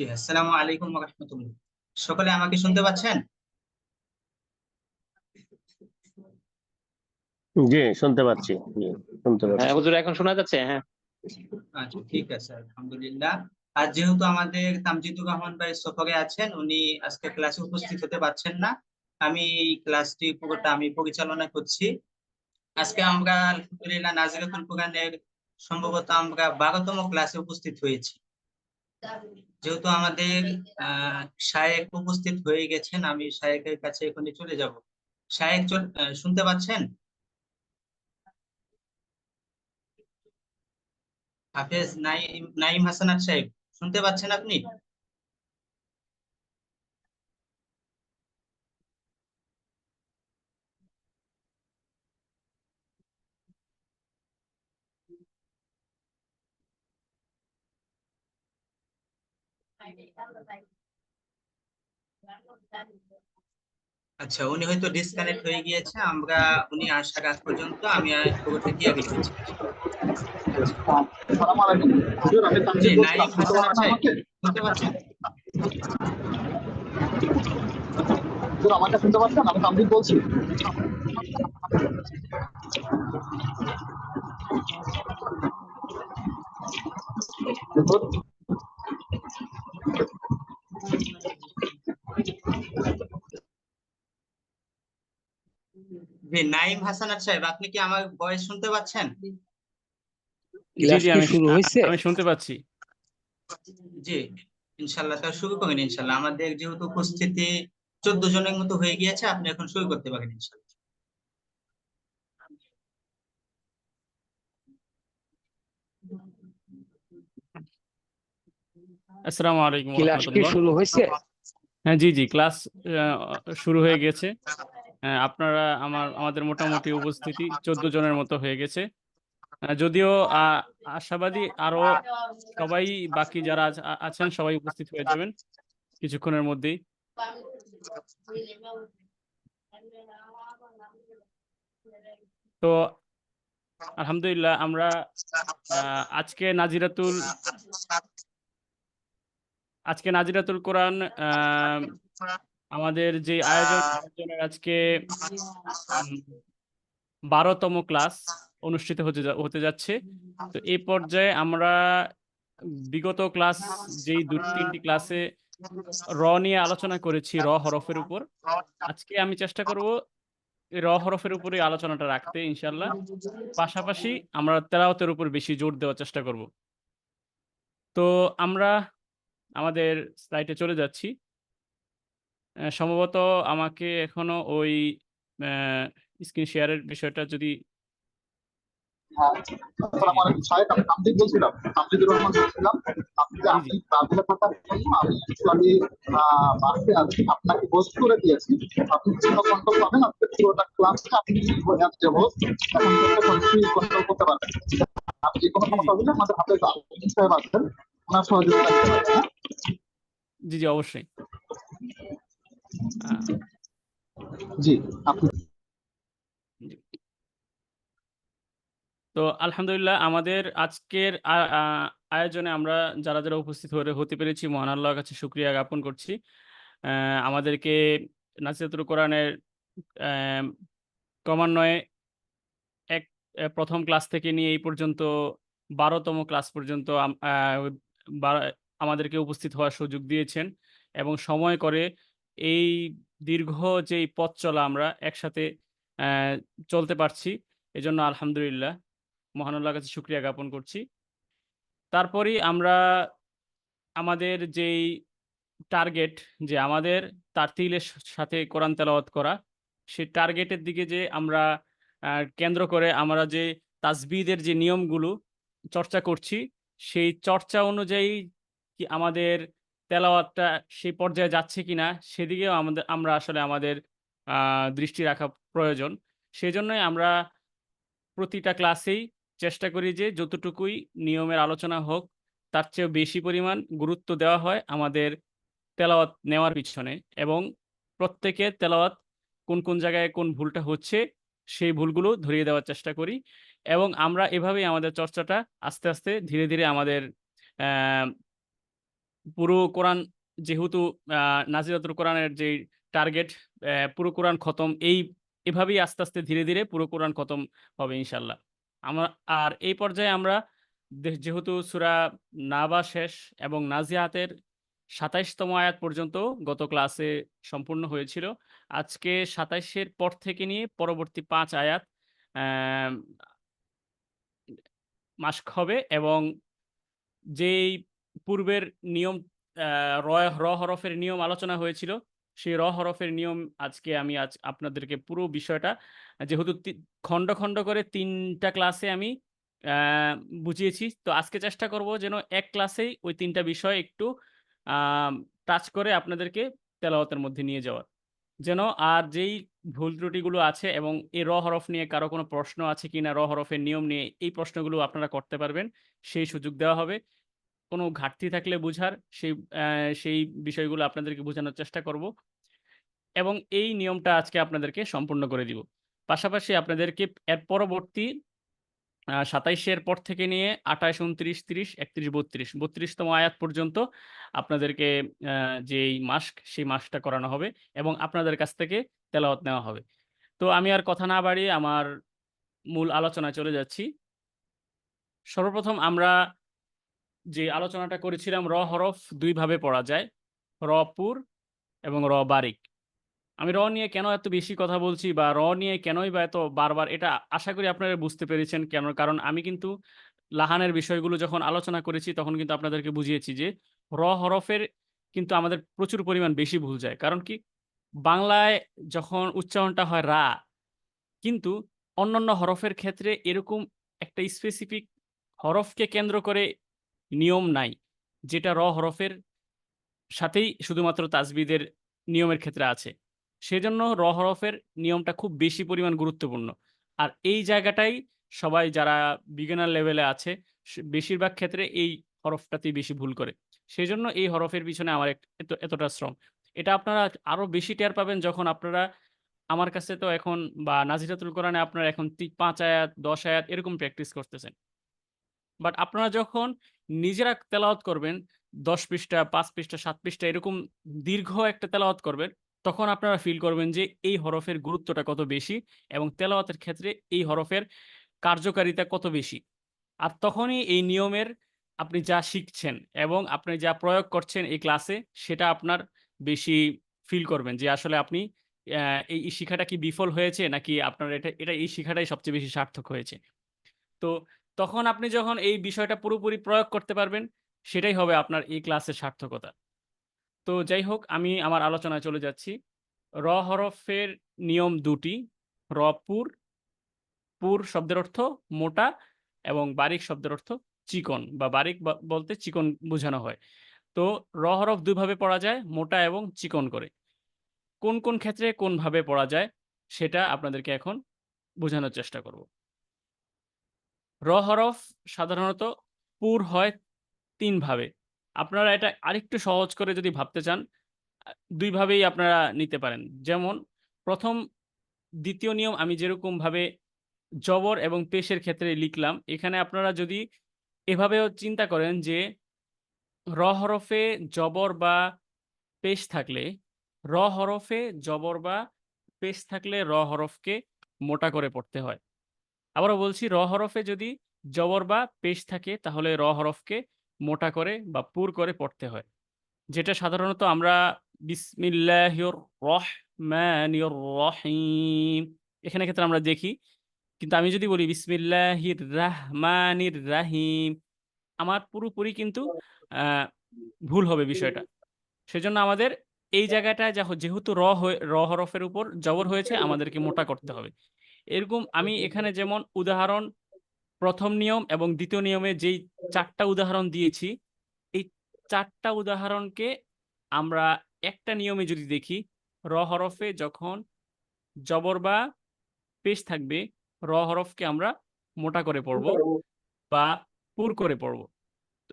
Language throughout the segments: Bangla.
জি, আসসালামু আলাইকুম ওয়া রাহমাতুল্লাহ। সকলে আমাকে শুনতে পাচ্ছেন? জি, শুনতে পাচ্ছি। জি, শুনতে হ্যাঁ পাচ্ছি। হুজুর, এখন শোনা যাচ্ছে। হ্যাঁ, আচ্ছা, ঠিক আছে, আলহামদুলিল্লাহ। আর যেহেতু আমাদের তামজিদুর রহমান ভাই সফরে আছেন, উনি আজকে ক্লাসে উপস্থিত হতে পারছেন না, আমি এই ক্লাসটি পুরোটা আমি পরিচালনা করছি। আজকে আমরা আলহামদুলিল্লাহ নাজিরাতুল কোরআনের সম্ভবত আমরা 12তম ক্লাসে উপস্থিত হয়েছি। যেহেতু আমাদের শায়েখ উপস্থিত হয়ে গেছেন, আমি শায়েখের কাছে এখনই চলে যাব। শায়েখ শুনতে পাচ্ছেন? হাফেজ নাইম নাইম হাসানাত সাহেব, শুনতে পাচ্ছেন আপনি? আচ্ছা, উনি হয়তো ডিসকানেক্ট হয়ে গিয়েছে। উনি আসার আগ পর্যন্ত আমি পুরোটা দিয়ে রেখেছি। আসসালামু আলাইকুম হুজুর, আমি জি, তানভীর বলছিলাম। নাইম শুনতে হাসানাত পাচ্ছেন সাহেব, আমাকে? শুনতে পাচ্ছেন? হুজুর, আমাকে শুনতে পাচ্ছেন? আমি তানভীর বলছি। হুজুর, জি, নাইম হাসানাত সাহেব, আপনি কি আমার ভয়েস শুনতে পাচ্ছেন? জি ক্লাস জি, কি শুরু হয়েছে? আমি শুনতে পাচ্ছি। জি, ইনশাল্লাহ, তা শুরু করেন ইনশাল্লাহ। আমাদের যেহেতু উপস্থিতি 14 জনের মতো হয়ে গিয়েছে, আপনি এখন শুরু করতে পারেন ইনশাল্লাহ। আসসালামু আলাইকুম ওয়া ক্লাস কি রাহমাতুল্লাহ। শুরু হয়েছে? হ্যাঁ, জি জি, ক্লাস শুরু হয়ে গেছে। আপনারা আমাদের মোটামুটি উপস্থিতি 14 জনের মতো হয়ে গেছে। যদিও আশাবাদী আরো সবাই, বাকি যারা আছেন সবাই উপস্থিত হয়ে যাবেন কিছুক্ষণের মধ্যেই। তো আলহামদুলিল্লাহ, আমরা আজকে নাজিরাতুল কোরআন আমাদের যে আয়োজনের আজকে 12তম ক্লাস অনুষ্ঠিত হতে যাচ্ছে। তো এই পর্যায়ে আমরা বিগত ক্লাস যেই 2-3টি ক্লাসে নিয়ে আলোচনা করেছি, হরফের উপর। আজকে আমি চেষ্টা করব এই হরফের উপরে আলোচনাটা রাখতে ইনশাআল্লাহ। পাশাপাশি আমরা তেলাওয়াতের উপর বেশি জোর দেওয়ার চেষ্টা করব। তো আমরা আমাদের স্লাইডে চলে যাচ্ছি। সম্ভবত আমাকে এখনো ওই স্ক্রিন শেয়ারের বিষয়টা যদি হ্যাঁ, আসসালামু আলাইকুম সাহেব, আমি তানভীর বলছিলাম, তানভীরুর রহমান বলছিলাম। আপনি যে জি জি আপনি ট্রাভেলে থাকার জন্য আমি অ্যাকচুয়ালি বাসে আছি, আপনাকে হোস্ট করে দিয়েছি। আপনি পুরো কন্ট্রোল পাবেন, আজকে পুরোটা ক্লাসটা আপনি যে হোস্ট এখন থেকে কন্ট্রোল করতে পারবেন। আপনি যে কোনো জি জি সমস্যা হলে আমাদের হাতে আলমিন সাহেব আছেন, ওনার সহযোগিতা নিতে পারেন। হ্যাঁ? জি জি, অবশ্যই। আহ, জি, আপনি জি। তো আলহামদুলিল্লাহ, আমাদের আজকের আয়োজনে আমরা যারা যারা উপস্থিত হতে পেরেছি, মহান আল্লাহর কাছে শুকরিয়া জ্ঞাপন করছি। আমাদেরকে নাজিরাতুল কোরআনের আহ, ক্রমান্বয়ে প্রথম ক্লাস থেকে নিয়ে এই পর্যন্ত 12তম ক্লাস পর্যন্ত আমাদেরকে উপস্থিত হওয়ার সুযোগ দিয়েছেন এবং সময় করে এই দীর্ঘ যেই পথ চলা আমরা একসাথে আহ, চলতে পারছি। এজন্য আলহামদুলিল্লাহ, মহান আল্লাহর কাছে শুকরিয়া জ্ঞাপন করছি। তারপরেই আমরা আমাদের যেই টার্গেট, যে আমাদের তারতিলের সাথে কোরআন তেলাওয়াত করা, সেই টার্গেটের দিকে যে আমরা কেন্দ্র করে আমরা যে তাসবিদের যে নিয়মগুলো চর্চা করছি, সেই চর্চা অনুযায়ী কি আমাদের তেলাওয়াতটা সেই পর্যায়ে যাচ্ছে কিনা সেদিকেও আমরা আসলে আমাদের দৃষ্টি রাখা প্রয়োজন। সেজন্যই আমরা প্রতিটা ক্লাসেই চেষ্টা করি যে যতটুকুই নিয়মের আলোচনা হোক, তার চেয়েও বেশি পরিমাণ গুরুত্ব দেওয়া হয় আমাদের তেলাওয়াত নেওয়ার পিছনে, এবং প্রত্যেকের তেলাওয়াত কোন জায়গায় কোন ভুলটা হচ্ছে সেই ভুলগুলো ধরিয়ে দেওয়ার চেষ্টা করি। এবং আমরা এভাবেই আমাদের চর্চাটা আস্তে আস্তে ধীরে ধীরে আমাদের পুরো কোরআন যেহেতু নাজিরাতুল কোরআনের যে টার্গেট পুরো কোরআন খতম এভাবেই আস্তে আস্তে ধীরে ধীরে পুরো কোরআন খতম হবে ইনশাল্লাহ। আর এই পর্যায়ে আমরা যেহেতু সূরা নাবা শেষ এবং নাজিয়াতের ২৭তম আয়াত পর্যন্ত গত ক্লাসে সম্পূর্ণ হয়েছিল। আজকে ২৭-এর পর থেকে নিয়ে পরবর্তী ৫ আয়াত আহ মাস্ক হবে এবং যেই পূর্বের নিয়ম র হরফের নিয়ম আলোচনা হয়েছিল, সেই র হরফের নিয়ম আজকে আমি আপনাদেরকে পুরো বিষয়টা যেহেতু খণ্ড খণ্ড করে ৩টা ক্লাসে আমি বুঝিয়েছি। তো আজকে চেষ্টা করব যেন এক ক্লাসেই ওই ৩টা বিষয় একটু টাচ করে আপনাদেরকে তেলাওয়াতের মধ্যে নিয়ে যাওয়ার। যেন আর যেই ভুল ত্রুটিগুলো আছে এবং এই র হরফ নিয়ে কারো কোনো প্রশ্ন আছে কিনা, র হরফের নিয়ম নিয়ে এই প্রশ্নগুলো আপনারা করতে পারবেন, সেই সুযোগ দেওয়া হবে। কোনো ঘাটতি থাকলে বুঝার সেই বিষয়গুলো আপনাদেরকে বোঝানোর চেষ্টা করব এবং এই নিয়মটা আজকে আপনাদেরকে সম্পূর্ণ করে দিব। পাশাপাশি আপনাদেরকে এর পরবর্তী ২৭-এর পর থেকে নিয়ে ২৮, ২৯, ৩০, ৩১, ৩২, ৩২তম আয়াত পর্যন্ত আপনাদেরকে যেই মাস্ক, সেই মাস্কটা করানো হবে এবং আপনাদের কাছ থেকে তেলাওয়াত নেওয়া হবে। তো আমি আর কথা না বাড়িয়ে আমার মূল আলোচনায় চলে যাচ্ছি। সর্বপ্রথম আমরা যে আলোচনাটা করেছিলাম, র হরফ ২ ভাবে পড়া যায়, র পুর এবং র বারিক। আমি র নিয়ে কেন এত বেশি কথা বলছি বা র নিয়ে কেনই বা এত বারবার, এটা আশা করি আপনারা বুঝতে পেরেছেন কেন। কারণ আমি কিন্তু লাহানের বিষয়গুলো যখন আলোচনা করেছি তখন কিন্তু আপনাদেরকে বুঝিয়েছি যে র হরফের কিন্তু আমাদের প্রচুর পরিমাণ বেশি ভুল যায়। কারণ কি, বাংলায় যখন উচ্চারণটা হয় রা, কিন্তু অন্যান্য হরফের ক্ষেত্রে এরকম একটা স্পেসিফিক হরফকে কেন্দ্র করে নিয়ম নাই, যেটা র হরফের সাথেই শুধুমাত্র তাজবিদের নিয়মের ক্ষেত্রে আছে। সেজন্য র হরফের নিয়মটা খুব বেশি পরিমাণ গুরুত্বপূর্ণ। আর এই জায়গাটাই সবাই যারা বিগিনার লেভেলে আছে বেশিরভাগ ক্ষেত্রে এই হরফটাতেই বেশি ভুল করে। সেজন্য এই হরফের পিছনে আমার এতটা শ্রম। এটা আপনারা আরো বেশি টের পাবেন যখন আপনারা আমার কাছে তো এখন বা নাজিরাতুল কোরআনে আপনারা এখন ৫ আয়াত, ১০ আয়াত এরকম প্র্যাকটিস করতেছেন। বাট আপনারা যখন নিজেরা তেলাওয়াত করবেন ১০ পৃষ্ঠা, ৫ পৃষ্ঠা, ৭ পৃষ্ঠা এরকম দীর্ঘ একটা তেলাওয়াত করবেন, তখন আপনারা ফিল করবেন যে এই হরফের গুরুত্বটা কত বেশি এবং তেলাওয়াতের ক্ষেত্রে এই হরফের কার্যকারিতা কত বেশি। আর তখনই এই নিয়মের আপনি যা শিখছেন এবং আপনি যা প্রয়োগ করছেন এই ক্লাসে, সেটা আপনার বেশি ফিল করবেন যে আসলে আপনি এই শিখাটা কি বিফল হয়েছে নাকি আপনার এটা এই শিখাটাই সবচেয়ে বেশি সার্থক হয়েছে। তো তখন আপনি যখন এই বিষয়টা পুরোপুরি প্রয়োগ করতে পারবেন, সেটাই হবে আপনার এই ক্লাসের সার্থকতা। তো যাই হোক, আমি আমার আলোচনায় চলে যাচ্ছি। র হরফের নিয়ম ২টি, রপুর। পুর শব্দের অর্থ মোটা এবং বারিক শব্দের অর্থ চিকন বা বারিক বলতে চিকন বোঝানো হয়। তো র হরফ ২ ভাবে পড়া যায়, মোটা এবং চিকন করে। কোন কোন ক্ষেত্রে কোন ভাবে পড়া যায় সেটা আপনাদেরকে এখন বোঝানোর চেষ্টা করব। র হরফ সাধারণত পুর হয় ৩ ভাবে। আপনারা এটা আরেকটু সহজ করে যদি ভাবতে চান, ২ ভাবেই আপনারা নিতে পারেন। যেমন ১ম, ২য় নিয়ম আমি যেরকমভাবে জবর এবং পেশের ক্ষেত্রে লিখলাম, এখানে আপনারা যদি এভাবেও চিন্তা করেন যে র হরফে জবর বা পেশ থাকলে, র হরফে জবর বা পেশ থাকলে র হরফকে মোটা করে পড়তে হয়। আবারও বলছি, র হরফে যদি জবর বা পেশ থাকে তাহলে র হরফকে মোটা করে বা পুর করে পড়তে হয়। যেটা সাধারণত আমরা বিসমিল্লাহির রহমানির রহিম এখানে ক্ষেত্রে আমরা দেখি। কিন্তু আমি যদি বলি বিসমিল্লাহির রাহমানির রাহিম, আমার পুরোপুরি কিন্তু আ ভুল হবে বিষয়টা। সেজন্য আমাদের এই জায়গাটায় যেহেতু র হরফের উপর জবর হয়েছে, আমাদেরকে মোটা করতে হবে। এরকম আমি এখানে যেমন উদাহরণ ১ম নিয়ম এবং ২য় নিয়মে যেই ৪ টা উদাহরণ দিয়েছি, এই ৪ টা উদাহরণকে আমরা একটা নিয়মে যদি দেখি, র হরফে যখন জবর বা পেশ থাকবে, র হরফকে আমরা মোটা করে পড়ব বা পুর করে পড়ব। তো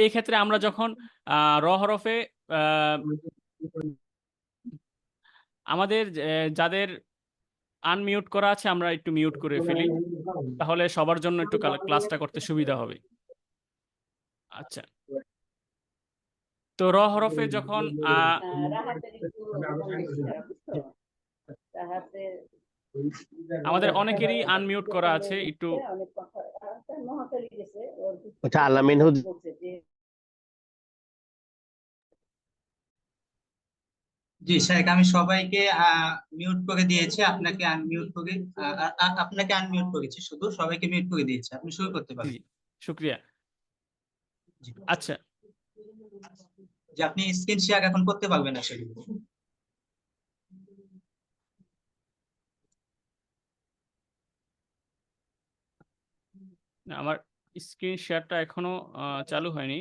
এক্ষেত্রে আমরা যখন র হরফে আ আমাদের যাদের আনমিউট করা আছে আমরা একটু মিউট করে ফেলি। তাহলে সবার জন্য একটু ক্লাসটা করতে সুবিধা হবে। আচ্ছা, তো র হরফে যখন আমাদের অনেকেরই আনমিউট করা আছে, একটু আচ্ছা, আলামিন হুজুর জি শেখ, আমি সবাইকে মিউট করে দিয়েছি, আপনাকে আনমিউট করে আপনাকে আনমিউট করেছি, শুধু সবাইকে মিউট করে দিয়েছি, আপনি শুরু করতে পারেন। জি, শুক্রিয়া। জি। আচ্ছা, যে আপনি স্ক্রিন শেয়ার এখন করতে পারবেন না সেগুলো। আমার স্ক্রিন শেয়ারটা এখনো চালু হয়নি।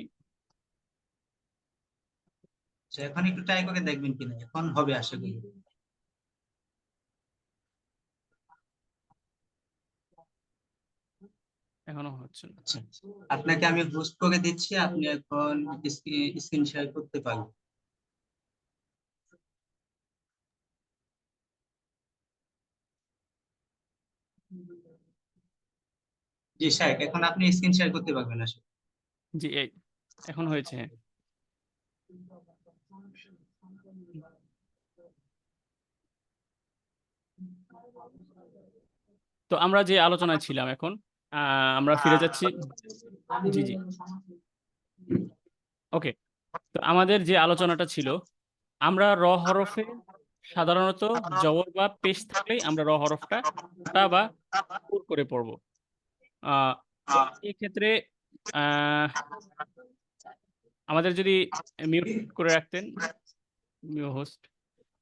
এখন একটু ট্রাই করে দেখবেন কিনা, এখন হবে আশা করি। এখনো হচ্ছে না। আচ্ছা, আপনাকে আমি হোস্ট করে দিচ্ছি, আপনি এখন স্ক্রিন শেয়ার করতে পারবেন। জি শেখ, এখন আপনি স্ক্রিন শেয়ার করতে পারবেন আসলে। জি, এই এখন হয়েছে। হ্যাঁ, তো আমরা যে আলোচনায় ছিলাম এখন আমরা ফিরে যাচ্ছি। জি জি, ওকে। তো আমাদের যে আলোচনাটা ছিল, আমরা র হরফে সাধারণত জবর বা পেশ থাকলেই আমরা র হরফটা মোটা বা পুর করে পড়বো। আহ এই ক্ষেত্রে আমাদের যদি মিউট করে রাখতেন হোস্ট।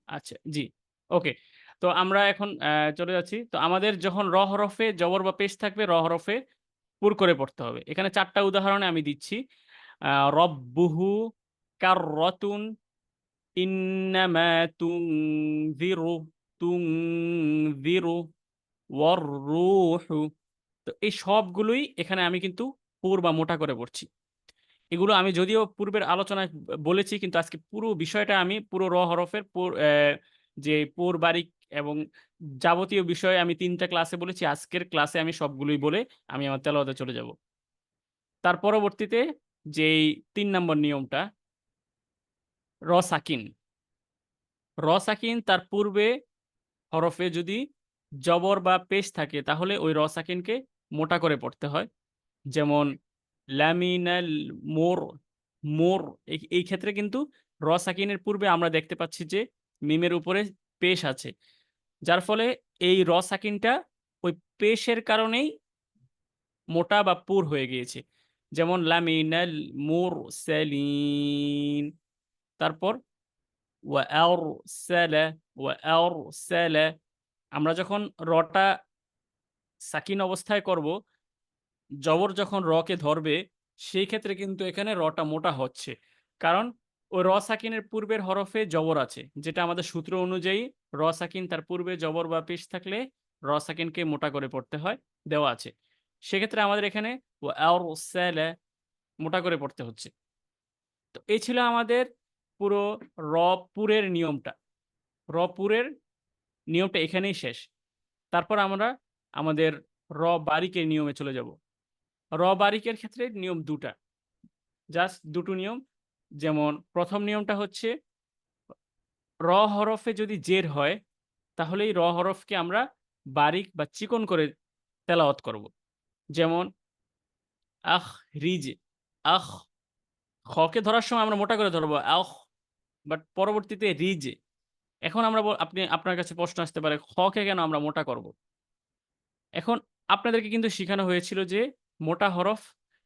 আচ্ছা, জি, ওকে। তো আমরা এখন চলে যাচ্ছি। তো আমাদের যখন র হরফে জবর বা পেশ থাকবে, র হরফে পুর করে পড়তে হবে। এখানে 4টা উদাহরণে আমি দিচ্ছি। রব্বুহু কাররাতুন, ইন্নামা তুনযিরু, তুনযিরু ওয়াররূহু। তো এই সবগুলোই এখানে আমি কিন্তু পুর বা মোটা করে পড়ছি। এগুলো আমি যদিও পূর্বের আলোচনায় বলেছি, কিন্তু আজকে পুরো বিষয়টা আমি পুরো র হরফের যে পুর বারিক এবং যাবতীয় বিষয়ে আমি 3টা ক্লাসে বলেছি। আজকের ক্লাসে আমি সবগুলোই বলে আমি আমার তেলাওয়াতে চলে যাব। তার পরবর্তীতে যেই 3 নম্বর নিয়মটা, র সাকিন। র সাকিন তার পূর্বে হরফে যদি জবর বা পেশ থাকে, তাহলে ওই র সাকিনকে মোটা করে পড়তে হয়। যেমন লামিনাল মোর, মোর। এই ক্ষেত্রে কিন্তু র সাকিনের পূর্বে আমরা দেখতে পাচ্ছি যে মিমের উপরে পেশ আছে, যার ফলে এই র সাকিনটা ওই পেশের কারণেই মোটা বা পুর হয়ে গিয়েছে। যেমন লামিনাল মোর সেলিন। তারপর ওয়ারসালা, ওয়ারসালা। আমরা যখন রটা সাকিন অবস্থায় করব, জবর যখন রকে ধরবে, সেই ক্ষেত্রে কিন্তু এখানে রটা মোটা হচ্ছে। কারণ ওই র সাকিনের পূর্বের হরফে জবর আছে, যেটা আমাদের সূত্র অনুযায়ী র সাকিন তার পূর্বে জবর বা পেশ থাকলে র সাকিনকে মোটা করে পড়তে হয়, দেওয়া আছে। সেক্ষেত্রে আমাদের এখানে ওয়ারসালা মোটা করে পড়তে হচ্ছে। তো এই ছিল আমাদের পুরো র পুরের নিয়মটা। র পুরের নিয়মটা এখানেই শেষ। তারপর আমরা আমাদের র বারিকের নিয়মে চলে যাব। র বারিকের ক্ষেত্রে নিয়ম 2টা, জাস্ট 2টো নিয়ম। যেমন প্রথম নিয়মটা হচ্ছে, র হরফে যদি জের হয়, তাহলে এই র হরফকে আমরা বারিক বা চিকন করে তেলাওয়াত করব। যেমন আখ রিজ, আখ। খকে ধরার সময় আমরা মোটা করে ধরবো আখ, বাট পরবর্তীতে রিজ। এখন আমরা আপনার কাছে প্রশ্ন আসতে পারে, খকে কেন আমরা মোটা করব? এখন আপনাদেরকে কিন্তু শিখানো হয়েছিল যে মোটা হরফ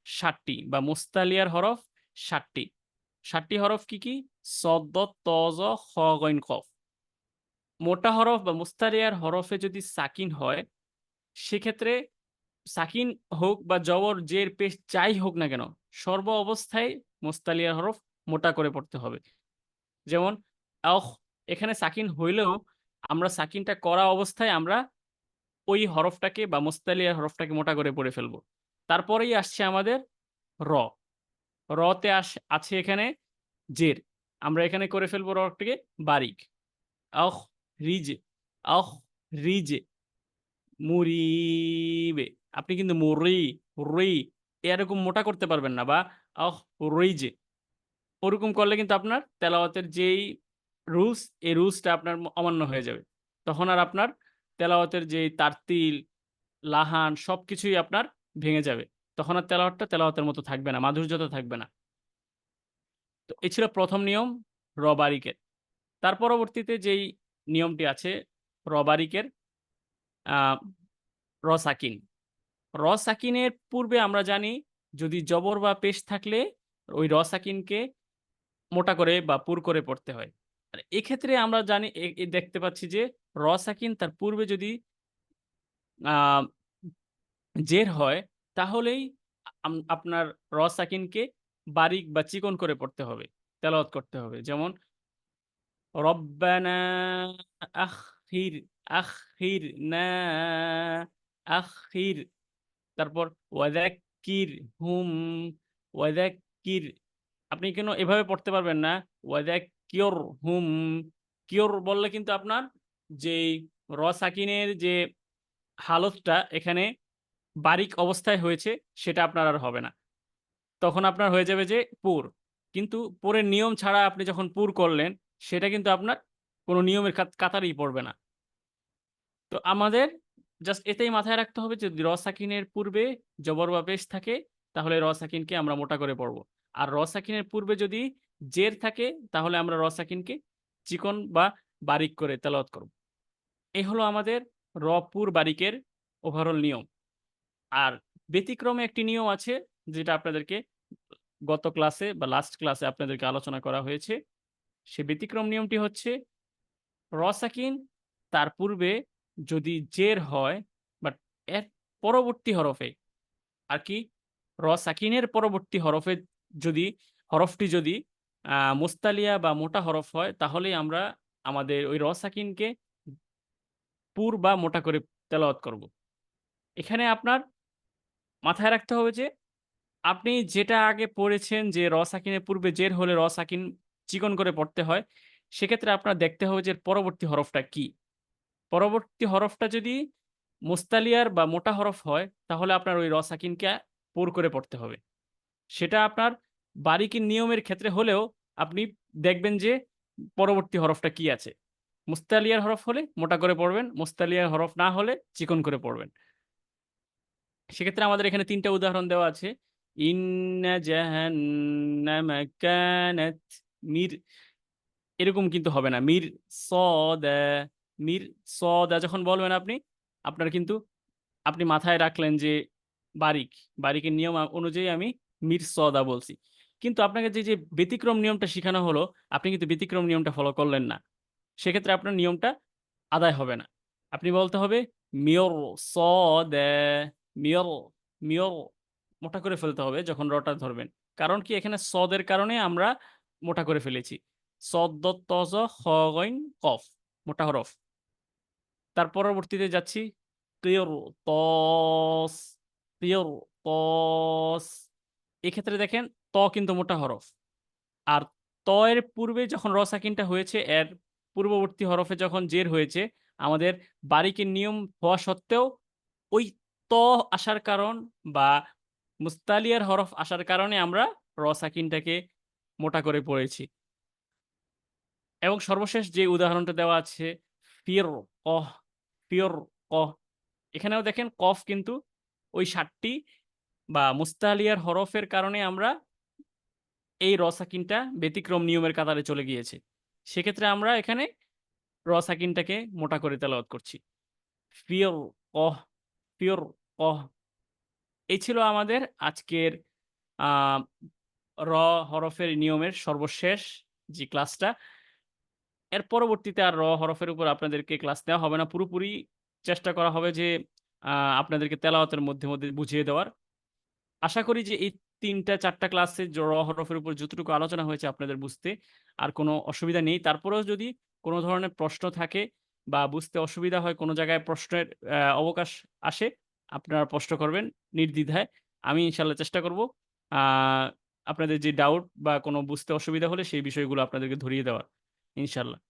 7টি বা মুস্তালিয়ার হরফ 7টি। 7টি হরফ কি কি? সদ, ত, জ, খ, গইন, কফ। মোটা হরফ বা মুস্তালিয়ার হরফে যদি সাকিন হয়, সেক্ষেত্রে সাকিন হোক বা জবর জের পেশ যাই হোক না কেন, সর্ব অবস্থায় মুস্তালিয়ার হরফ মোটা করে পড়তে হবে। যেমন আখ, এখানে সাকিন হইলেও আমরা সাকিনটা করা অবস্থায় আমরা ওই হরফটাকে বা মুস্তালিয়ার হরফটাকে মোটা করে পড়ে ফেলবো। তারপরেই আসছে আমাদের র। রতে আছে এখানে জের, আমরা এখানে করে ফেলবো রটাকে বারিক। আখ রিজে, আখ রিজে, মুরিবে। আপনি কিন্তু মুরি, রি এরকম মোটা করতে পারবেন না, বা আখরিজ। ওরকম করলে কিন্তু আপনার তেলাওয়াতের যেই রুলস, এই রুলসটা আপনার অমান্য হয়ে যাবে। তখন আর আপনার তেলাওয়াতের যেই তারতিল, লাহান সবকিছুই আপনার ভেঙে যাবে। তখন আর তেলাওয়াতটা তেলাওয়াতের মতো থাকবে না, মাধুর্যতা থাকবে না। তো এই ছিল প্রথম নিয়ম র বারিকের। তার পরবর্তীতে যেই নিয়মটি আছে র বারিকের আ র সাকিন। র সাকিনের পূর্বে আমরা জানি যদি জবর বা পেশ থাকলে ওই র সাকিনকে মোটা করে বা পুর করে পড়তে হয়। আর এক্ষেত্রে আমরা জানি দেখতে পাচ্ছি যে র সাকিন তার পূর্বে যদি আ জের হয় তাহলেই আপনার র সাকিনকে বারিক বা চিকন করে পড়তে হবে। তেলাওয়াত করতে হবে। যেমন রব্বানা আখির, আখিরনা, আখির। তারপর ওয়াযাক্কির হুম, ওয়াযাক্কির। আপনি কেন এভাবে পড়তে পারবেন না? ওয়াযাক্কির হুম, কিয়র বললে কিন্তু আপনার যেই র সাকিনের যে হালতটা এখানে বারিক অবস্থায় হয়েছে সেটা আপনার আর হবে না। তখন আপনার হয়ে যাবে যে পুর। কিন্তু পুরের নিয়ম ছাড়া আপনি যখন পুর করলেন সেটা কিন্তু আপনার কোন নিয়মের কাতারেই পড়বে না। তো আমাদের জাস্ট এটাই মাথায় রাখতে হবে যে র সাকিনের পূর্বে জবর বা পেশ থাকে তাহলে র সাকিনকে আমরা মোটা করে পড়ব। আর র সাকিনের পূর্বে যদি জের থাকে তাহলে আমরা র সাকিনকে চিকন বা বারিক করে তেলাওয়াত করব। এই হলো আমাদের র পুর বারিকের ওভারঅল নিয়ম। আর ব্যতিক্রমে একটি নিয়ম আছে যেটা আপনাদেরকে গত ক্লাসে বা লাস্ট ক্লাসে আপনাদেরকে আলোচনা করা হয়েছে। সে ব্যতিক্রম নিয়মটি হচ্ছে র সাকিন তার পূর্বে যদি জের হয় বাট এর পরবর্তী হরফে আর কি র সাকিনের পরবর্তী হরফে যদি হরফটি যদি মুস্তালিয়া বা মোটা হরফ হয় তাহলেই আমরা আমাদের ওই র সাকিনকে পুর বা মোটা করে তেলাওয়াত করব। এখানে আপনার মাথায় রাখতে হবে যে আপনি যেটা আগে পড়েছেন যে র সাকিনের পূর্বে জের হলে র সাকিন চিকন করে পড়তে হয়, সেক্ষেত্রে আপনার দেখতে হবে যে এর পরবর্তী হরফটা কি? পরবর্তী হরফটা যদি মুস্তালিয়ার বা মোটা হরফ হয়, তাহলে আপনার ওই র সাকিনকে পুর করে পড়তে হবে। সেটা আপনার বারিকির নিয়মের ক্ষেত্রে হলেও আপনি দেখবেন যে পরবর্তী হরফটা কি আছে। মুস্তালিয়ার হরফ হলে মোটা করে পড়বেন, মুস্তালিয়ার হরফ না হলে চিকন করে পড়বেন। সেক্ষেত্রে আমাদের এখানে ৩ টা উদাহরণ দেওয়া আছে। ইন্না জাহান্নামা কানাত মির এরকম কিন্তু হবে না। মির সদা যখন বলবেন আপনি, আপনার কিন্তু আপনি মাথায় রাখলেন যে বারিক, বারিকের নিয়ম অনুযায়ী আমি মির সদা বলছি। কিন্তু আপনাকে যে ব্যতিক্রম নিয়মটা শিখানো হলো, আপনি কিন্তু ব্যতিক্রম নিয়মটা ফলো করলেন না। সেক্ষেত্রে আপনার নিয়মটা আদায় হবে না। আপনি বলতে হবে মিয়র সদা, মিয়র, মিয়র মোটা করে ফেলতে হবে যখন রটা ধরবেন। কারণ কি এখানে সদের কারণে আমরা মোটা করে ফেলেছি। সদ, দত, ত, জ, খ, গইন, কফ মোটা হরফ। তার পরবর্তীতে যাচ্ছি তির, তস, তির, তস। এক্ষেত্রে দেখেন ত কিন্তু মোটা হরফ। আর ত এর পূর্বে যখন র সাকিনটা হয়েছে এর পূর্ববর্তী হরফে যখন জের হয়েছে আমাদের বারিকের নিয়ম হওয়া সত্ত্বেও ওই ত আসার কারণ বা মুস্তালিয়ার হরফ আসার কারণে আমরা র সাকিনটাকে মোটা করে পড়েছি। এবং সর্বশেষ যে উদাহরণটা দেওয়া আছে ফির কহ, ফির কহ। এখানেও দেখেন কফ কিন্তু ওই ৭ টি বা মুস্তালিয়ার হরফের কারণে আমরা এই র সাকিনটা ব্যতিক্রম নিয়মের কাতারে চলে গিয়েছে। সেক্ষেত্রে আমরা এখানে র সাকিনটাকে মোটা করে তেলাওয়াত করছি। ফির কহ, ফির কহ। এই ছিল আমাদের আজকের আ র হরফের নিয়মের সর্বশেষ যে ক্লাসটা। এর পরবর্তীতে আর র হরফের উপর আপনাদেরকে ক্লাস নেওয়া হবে না। পুরোপুরি চেষ্টা করা হবে যে আ আপনাদেরকে তেলাওয়াতের মধ্যে বুঝিয়ে দেওয়ার। আশা করি যে এই ৩ টা ৪ টা ক্লাসে র হরফের উপর যতটুকু আলোচনা হয়েছে আপনাদের বুঝতে আর কোনো অসুবিধা নেই। তারপরেও যদি কোনো ধরনের প্রশ্ন থাকে বা বুঝতে অসুবিধা হয়, কোনো জায়গায় প্রশ্নের অবকাশ আসে, আপনারা প্রশ্ন করবেন নির্দ্বিধায়। আমি ইনশাআল্লাহ চেষ্টা করব আ আপনাদের যে ডাউট বা কোনো বুঝতে অসুবিধা হলে সেই বিষয়গুলো আপনাদেরকে ধরিয়ে দেওয়ার ইনশাআল্লাহ।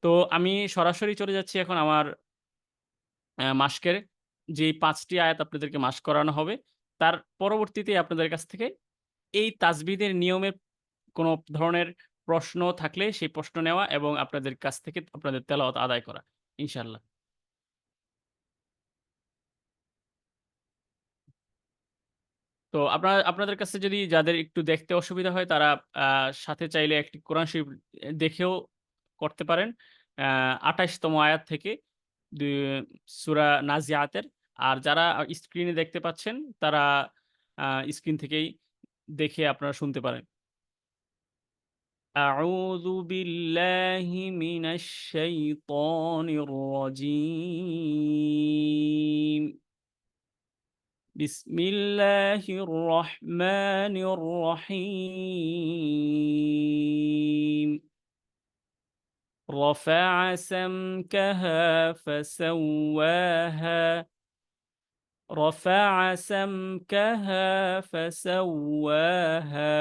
তো আমি সরাসরি চলে যাচ্ছি এখন আমার মাসকের যেই ৫ টি আয়াত আপনাদেরকে মাস করানো হবে, তার পরবর্তীতে আপনাদের কাছ থেকে এই তাজবিদের নিয়মের কোনো ধরনের প্রশ্ন থাকলে সেই প্রশ্ন নেওয়া এবং আপনাদের কাছ থেকে আপনাদের তেলাওয়াত আদায় করা ইনশাআল্লাহ। তো আপনাদের কাছে যদি যাদের একটু দেখতে অসুবিধা হয় তারা সাথে চাইলে একটি কোরআন শরীফ দেখেও করতে পারেন। ২৮তম আয়াত থেকে সূরা নাজিআতের। আর যারা স্ক্রিনে দেখতে পাচ্ছেন তারা স্ক্রিন থেকেই দেখে আপনারা শুনতে পারেন। أعوذ بالله من الشيطان الرجيم بسم الله الرحمن الرحيم رفع سمكها فسواها رفع سمكها فسواها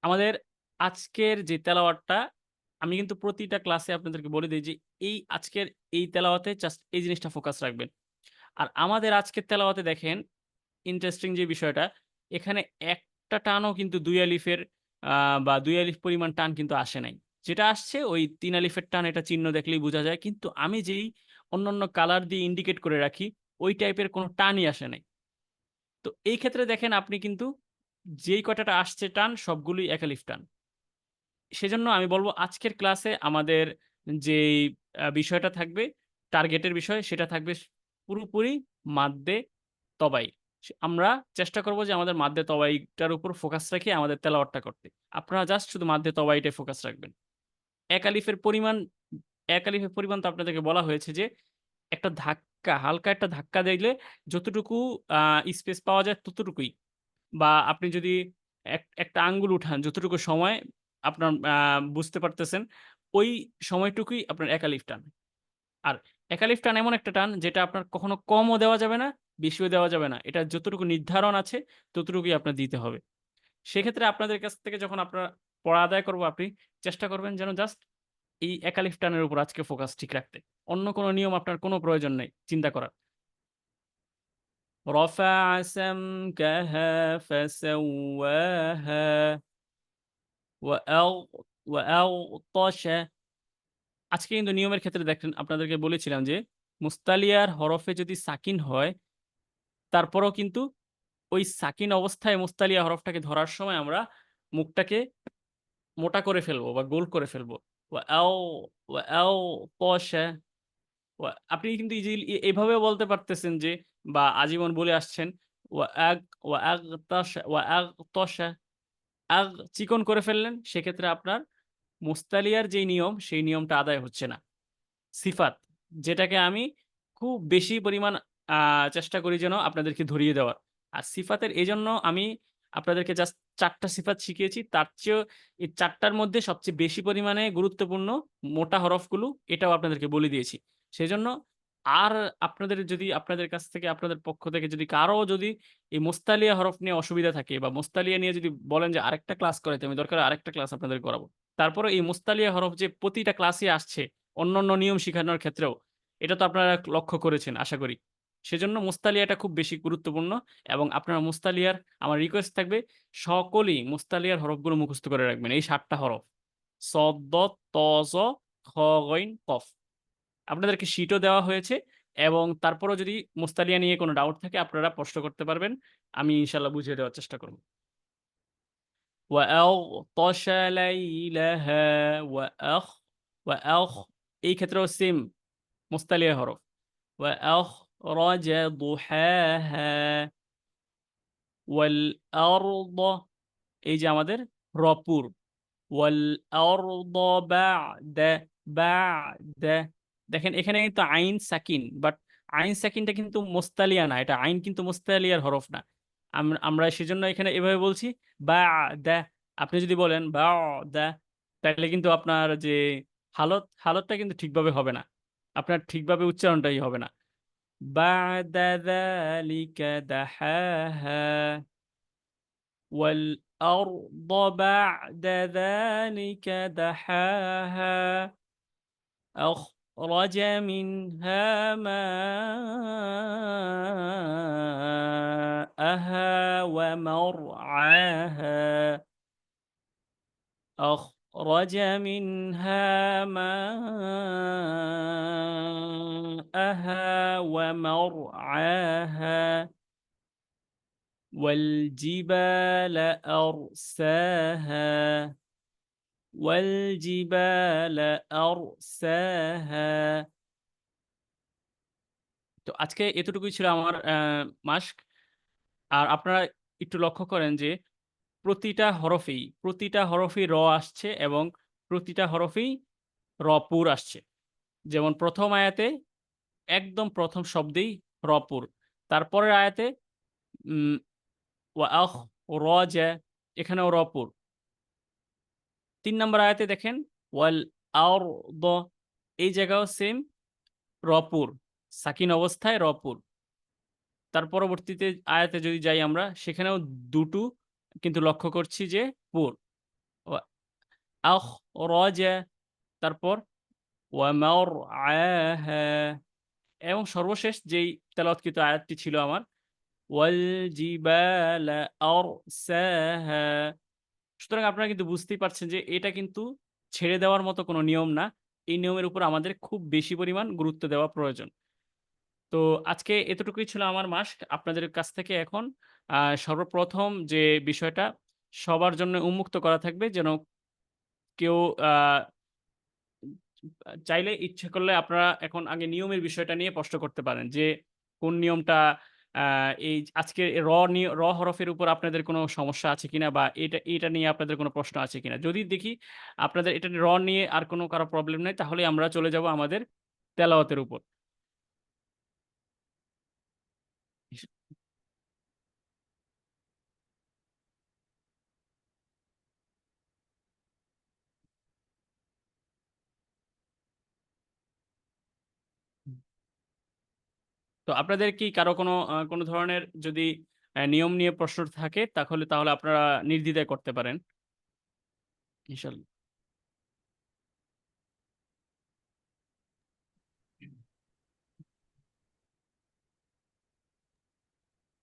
আমাদের আজকের যে তেলাওয়াতটা আমি কিন্তু প্রতিটা ক্লাসে আপনাদেরকে বলে দেই যে এই আজকের এই তেলাওয়াতে জাস্ট এই জিনিসটা ফোকাস রাখবেন। আর আমাদের আজকের তেলাওয়াতে দেখেন ইন্টারেস্টিং যে বিষয়টা, এখানে একটা টানও কিন্তু ২ আলিফের বা ২ আলিফ পরিমাণ টান কিন্তু আসে নাই। যেটা আসছে ওই ৩ আলিফের টান, এটা চিহ্ন দেখলেই বোঝা যায়। কিন্তু আমি যেই অন্যান্য কালার দিয়ে ইন্ডিকেট করে রাখি, ওই টাইপের কোনো টানই আসে নাই। তো এই ক্ষেত্রে দেখেন আপনি কিন্তু যেই কয়টাটা আসছে টান সবগুলোই এক আলিফ টান। সেজন্য আমি বলব আজকের ক্লাসে আমাদের যেই বিষয়টা থাকবে, টার্গেটের বিষয় সেটা থাকবে পুরোপুরি মাদ্দে তবাই। আমরা চেষ্টা করব যে আমাদের মাদ্দে তবাইটার উপর ফোকাস রেখে আমাদের তেলাওয়াতটা করতে। আপনারা জাস্ট শুধু মাদ্দে তবাইটায় ফোকাস রাখবেন। এক আলিফের পরিমাণ তো আপনাদেরকে বলা হয়েছে যে একটা ধাক্কা, হালকা একটা ধাক্কা দিলে যতটুকু স্পেস পাওয়া যায় ততটুকুই। বা আপনি যদি একটা আঙ্গুল উঠান যতটুকু সময় আপনার বুঝতে পারতেছেন, ওই সময়টুকুই আপনার এক আলিফ টান। আর এক আলিফ টান এমন একটা টান যেটা আপনার কখনো কমও দেওয়া যাবে না, বেশিও দেওয়া যাবে না। এটা যতটুকু নির্ধারণ আছে ততটুকুই আপনার দিতে হবে। সেক্ষেত্রে আপনাদের কাছ থেকে যখন আপনারা পড়া আদায় করব, আপনি চেষ্টা করবেন যেন জাস্ট এই এক আলিফ টানের উপর আজকে ফোকাস ঠিক রাখতে। অন্য কোনো নিয়ম আপনার কোনো প্রয়োজন নেই চিন্তা করার। رفع سمكها فسواها وأغطش। আজকে কিন্তু নিয়মের ক্ষেত্রে দেখেন আপনাদেরকে বলেছিলাম যে মুস্তালিয়ার হরফে যদি সাকিন হয় তারপরেও কিন্তু ওই সাকিন অবস্থায় মুস্তালিয়া হরফটাকে ধরার সময় আমরা মুখটাকে মোটা করে ফেলবো বা গোল করে ফেলবো। ওয়াআগতাশ। আপনি কিন্তু ইজিলি এভাবেও বলতে পারতেছেন যে বা আজীবন বলে আসছেন ওয়াআগতাশ। আগ চিকন করে ফেললেন, সেক্ষেত্রে আপনার মুস্তালিয়ার যেই নিয়ম সেই নিয়মটা আদায় হচ্ছে না। সিফাত, যেটাকে আমি খুব বেশি পরিমাণ চেষ্টা করি যেন আপনাদেরকে ধরিয়ে দেওয়ার। আর সিফাতের এজন্য আমি আপনাদেরকে জাস্ট ৪ টা সিফাত শিখিয়েছি। তার চেয়েও এই ৪ টার মধ্যে সবচেয়ে বেশি পরিমাণে গুরুত্বপূর্ণ মোটা হরফগুলো এটাও আপনাদেরকে বলে দিয়েছি। সেজন্য আর আপনাদের কাছ থেকে আপনাদের পক্ষ থেকে যদি কারো যদি এই মুস্তালিয়া হরফ নিয়ে অসুবিধা থাকে বা মুস্তালিয়া নিয়ে যদি বলেন যে আরেকটা ক্লাস করাইতে, আমি দরকার আরেকটা ক্লাস আপনাদের করাবো। তারপরে এই মুস্তালিয়া হরফ যে প্রতিটা ক্লাসে আসছে অন্যান্য নিয়ম শিখানোর ক্ষেত্রেও, এটা তো আপনারা লক্ষ্য করেছেন আশা করি। সেজন্য মুস্তালিয়াটা খুব বেশি গুরুত্বপূর্ণ এবং আপনারা মুস্তালিয়ার আমার রিকোয়েস্ট থাকবে সকলেই মুস্তালিয়ার হরফগুলো মুখস্থ করে রাখবেন। এই ৭ টা হরফ সদ, দদ, ত, জ, খ, গইন, কফ। আপনাদেরকে শিটও দেওয়া হয়েছে এবং তারপরেও যদি মুস্তালিয়া নিয়ে কোনো ডাউট থাকে আপনারা প্রশ্ন করতে পারবেন। আমি ইনশাআল্লাহ বুঝিয়ে দেওয়ার চেষ্টা করব। وأغطش ليلها وأخ এই ক্ষেত্রেও সেম মুস্তালিয়া হরফ। وأخرج ضحاها والأرض এই যে আমাদের রপুর والأرض بعد দেখেন এখানে কিন্তু আইন সাকিন, বাট আইন সাকিনটা কিন্তু মুস্তালিয়া না, এটা আইন কিন্তু মুস্তালিয়ার হরফ না। আমরা সেজন্য এখানে এভাবে বলছি বাদা। আপনি যদি বলেন বাদা তাহলে কিন্তু আপনার যে হালতটা কিন্তু ঠিকভাবে হবে না, আপনার ঠিকভাবে উচ্চারণটাই হবে না। বাদা যালিকা দাহাহা والأرض بعد ذلك دحاها أخرج منها ماءها ومرعاها أخرج منها ماءها ومرعاها والجبال أرساها والجبال أرساها। তো আজকে এতটুকুই ছিল আমার মাস্ক। আর আপনারা একটু লক্ষ্য করেন যে প্রতিটা হরফেই র আসছে এবং প্রতিটা হরফেই রপুর আসছে। যেমন প্রথম আয়াতে একদম প্রথম শব্দেই রপুর, তারপরের আয়াতে ওয়া আখ র জা, এখানেও রপুর। ৩ নম্বর আয়াতে দেখেন ওয়াল আরদ, এই জায়গাও সেম রপুর, সাকিন অবস্থায় রপুর। তার পরবর্তীতে আয়াতে যদি যাই আমরা, সেখানেও দুটো কিন্তু লক্ষ্য করছি যে পুর। ওয়া আখরাজা, তারপর ওয়া মারআহা, এবং সর্বশেষ যেই তেলাওয়াতকৃত আয়াতটি ছিল আমার ওয়াল জিবালা আরসাহা। সুতরাং আপনারা কিন্তু বুঝতেই পারছেন যে এটা কিন্তু ছেড়ে দেওয়ার মতো কোনো নিয়ম না। এই নিয়মের উপর আমাদের খুব বেশি পরিমাণ গুরুত্ব দেওয়া প্রয়োজন। তো আজকে এতটুকুই ছিল আমার মাস্ক। আপনাদের কাছ থেকে এখন সর্বপ্রথম যে বিষয়টা সবার জন্য উন্মুক্ত করা থাকবে, যেন কেউ আ চাইলে ইচ্ছে করলে আপনারা এখন আগে নিয়মের বিষয়টা নিয়ে প্রশ্ন করতে পারেন যে, কোন নিয়মটা আ এই আজকে র হরফের উপর আপনাদের কোনো সমস্যা আছে কিনা, বা এটা নিয়ে আপনাদের কোনো প্রশ্ন আছে কিনা? যদি দেখি আপনাদের এটা নিয়ে আর কোনো কারো প্রবলেম নাই, তাহলে আমরা চলে যাব আমাদের তেলাওয়াতের উপর। তো আপনাদের কি কারো কোনো ধরনের যদি নিয়ম নিয়ে প্রশ্ন থাকে, তাহলে আপনারা নির্দ্বিধায় করতে পারেন। ইনশাআল্লাহ।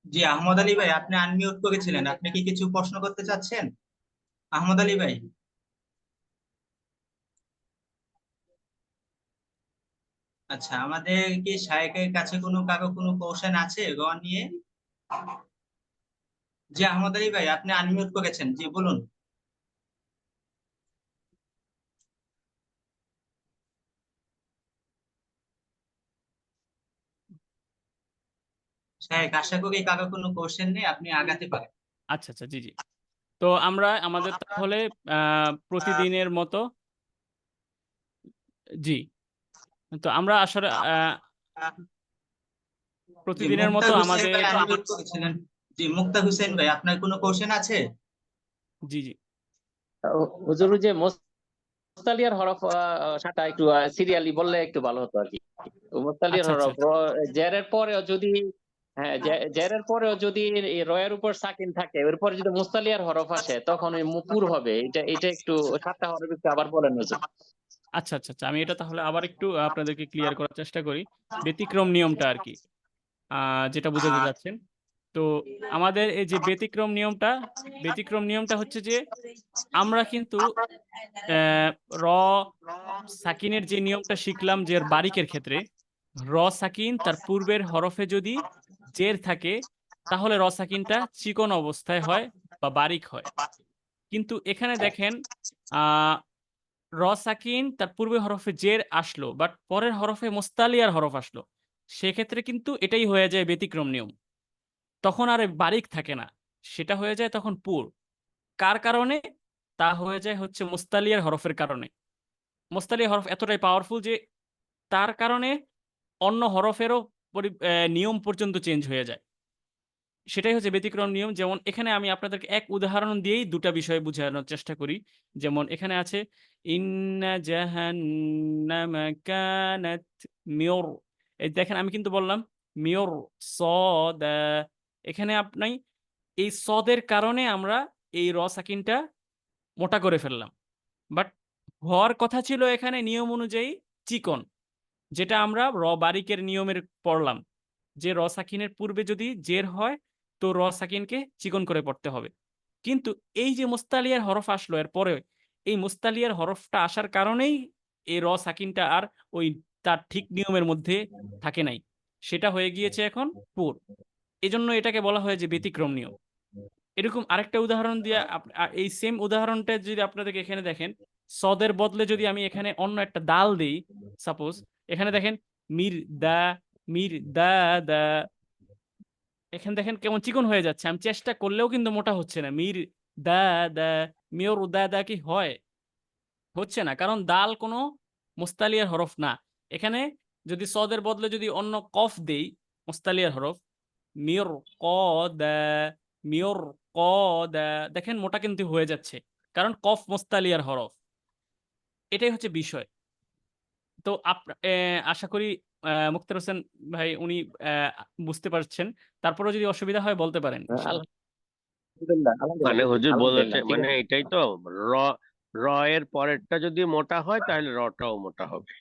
জি, আহমদ আলী ভাই, আপনি আনমিউট করেছিলেন, আপনি কি কিছু প্রশ্ন করতে চাচ্ছেন আহমদ আলী ভাই? আচ্ছা, আমাদের কি শায়েখের কাছে কারো কোনো কোশ্চেন আছে র নিয়ে? জি আহমদ আলী ভাই, আপনি আনমিউট করেছেন, জি বলুন। শায়েখ, আশা করি কারো কোনো কোশ্চেন নেই, আপনি আগাতে পারেন। আচ্ছা, আচ্ছা। জি, জি। তো আমরা আমাদের তাহলে প্রতিদিনের মতো জি। তো আমরা আসলে জি, প্রতিদিনের মুক্তা মতো হুসেন আমাদের ভাই আনমিউট করেছিলেন। জি, মুক্তা হুসেন ভাই, আপনার কোনো কোশ্চেন আছে? জি, জি। হুজুর যে মুস্তালিয়ার হরফ সাটা একটু সিরিয়ালি বললে একটু ভালো হতো আর কি। মুস্তালিয়ার আচ্ছা, আচ্ছা, হরফ জেরের পরেও যদি, হ্যাঁ, জেরের পরেও যদি এই রয়ের উপর সাকিন থাকে, এরপরে যদি মুস্তালিয়ার হরফ আসে তখন ওই মুপুর হবে। এটা একটু সাতটা হরফ একটু আবার বলেন হুজুর। আচ্ছা, আচ্ছা, আচ্ছা। আমি এটা তাহলে আবার একটু আপনাদেরকে ক্লিয়ার করার চেষ্টা করি। ব্যতিক্রম নিয়মটা আরকি। যেটা বুঝাতে চাচ্ছেন। তো আমাদের এই যে ব্যতিক্রম নিয়মটা হচ্ছে যে আমরা কিন্তু অ্যা র সাকিনের যে নিয়মটা শিখলাম যে বারিকের ক্ষেত্রে, র সাকিন তার পূর্বের হরফে যদি জের থাকে, তাহলে র সাকিনটা চিকন অবস্থায় হয় বা বারিক হয়। কিন্তু এখানে দেখেন আ র সাকিন তার পূর্বের হরফে জের আসলো, বাট পরের হরফে মুস্তালিয়ার হরফ আসলো। সেক্ষেত্রে কিন্তু এটাই হয়ে যায় ব্যতিক্রম নিয়ম। তখন আর বারিক থাকে না। সেটা হয়ে যায় তখন পুর। কার কারণে? তা হয়ে যায় হচ্ছে মুস্তালিয়ার হরফের কারণে। মুস্তালিয়া হরফ এতটাই পাওয়ারফুল যে তার কারণে অন্য হরফেরও নিয়ম পর্যন্ত চেঞ্জ হয়ে যায়। সেটাই হচ্ছে ব্যতিক্রম নিয়ম। যেমন এখানে আমি আপনাদেরকে এক উদাহরণ দিয়েই ২ টা বিষয় বুঝানোর চেষ্টা করি। যেমন এখানে আছে ইন্না জাহান্নামা কানাত মির। এই দেখেন আমি কিন্তু বললাম মির সদা। এখানে আপনি এই সদের কারণে আমরা এই র সাকিনটা মোটা করে ফেললাম। বাট হওয়ার কথা ছিল এখানে নিয়ম অনুযায়ী চিকন। যেটা আমরা র বারিকের নিয়মের পড়লাম, যে র সাকিনের পূর্বে যদি জের হয় তো র সাকিনকে চিকন করে পড়তে হবে। কিন্তু এই যে মুস্তালিয়ার হরফ আসলো এর পরে, এই মুস্তালিয়ার হরফটা আসার কারণেই এই র সাকিনটা আর ওই তার ঠিক নিয়মের মধ্যে থাকে নাই, সেটা হয়ে গিয়েছে এখন পুর। এজন্য এটাকে বলা হয় যে ব্যতিক্রম নিয়ম। এরকম আরেকটা উদাহরণ দিয়ে এই সেম উদাহরণটা যদি আপনাদেরকে এখানে দেখেন, সদের বদলে যদি আমি এখানে অন্য একটা দাল দেই, সাপোজ এখানে দেখেন মির দা, মির দা দা, এখানে দেখেন কেমন চিকন হয়ে যাচ্ছে, আমি চেষ্টা করলেও কিন্তু মোটা হচ্ছে না। মির দা দা, মিওর দা দা কি হয়? হচ্ছে না, কারণ দাল কোনো মুস্তালিয়ার হরফ না। এখানে যদি সদের বদলে যদি অন্য কফ দেই, মুস্তালিয়ার হরফ, মিওর ক দা, মিওর ক দা, দেখেন মোটা কিন্তু হয়ে যাচ্ছে, কারণ কফ মুস্তালিয়ার হরফ। এটাই হচ্ছে বিষয়। তো আশা করি মুক্তার হোসেন ভাই উনি বুঝতে পারছেন। তারপরেও যদি অসুবিধা হয় বলতে পারেন। আলহামদুলিল্লাহ, মানে হুজুর বলেছে, ঠিক মানে আছে। এটাই তো, র র এর পরেরটা যদি মোটা হয় তাহলে রটাও মোটা হবে।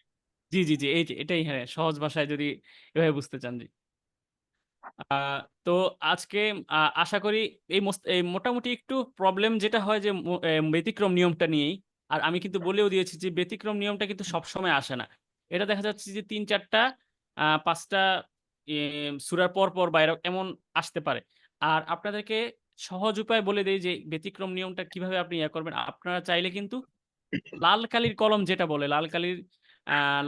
জি জি জি, এই যে এটাই, হ্যাঁ, সহজ ভাষায় যদি এভাবে বুঝতে চান। জি। তো আজকে আশা করি এই মোটামুটি একটু প্রবলেম যেটা হয় যে ব্যতিক্রম নিয়মটা নিয়েই। আর আমি কিন্তু বলেও দিয়েছি যে ব্যতিক্রম নিয়মটা কিন্তু সবসময় আসে না। এটা দেখা যাচ্ছে যে 3-4টা 5টা সূরার পর পর বা এমন আসতে পারে। আর আপনাদেরকে সহজ উপায় বলে দেই যে ব্যতিক্রম নিয়মটা কিভাবে আপনি ইয়ে করবেন। আপনারা চাইলে কিন্তু লাল কালির কলম যেটা বলে, লাল কালির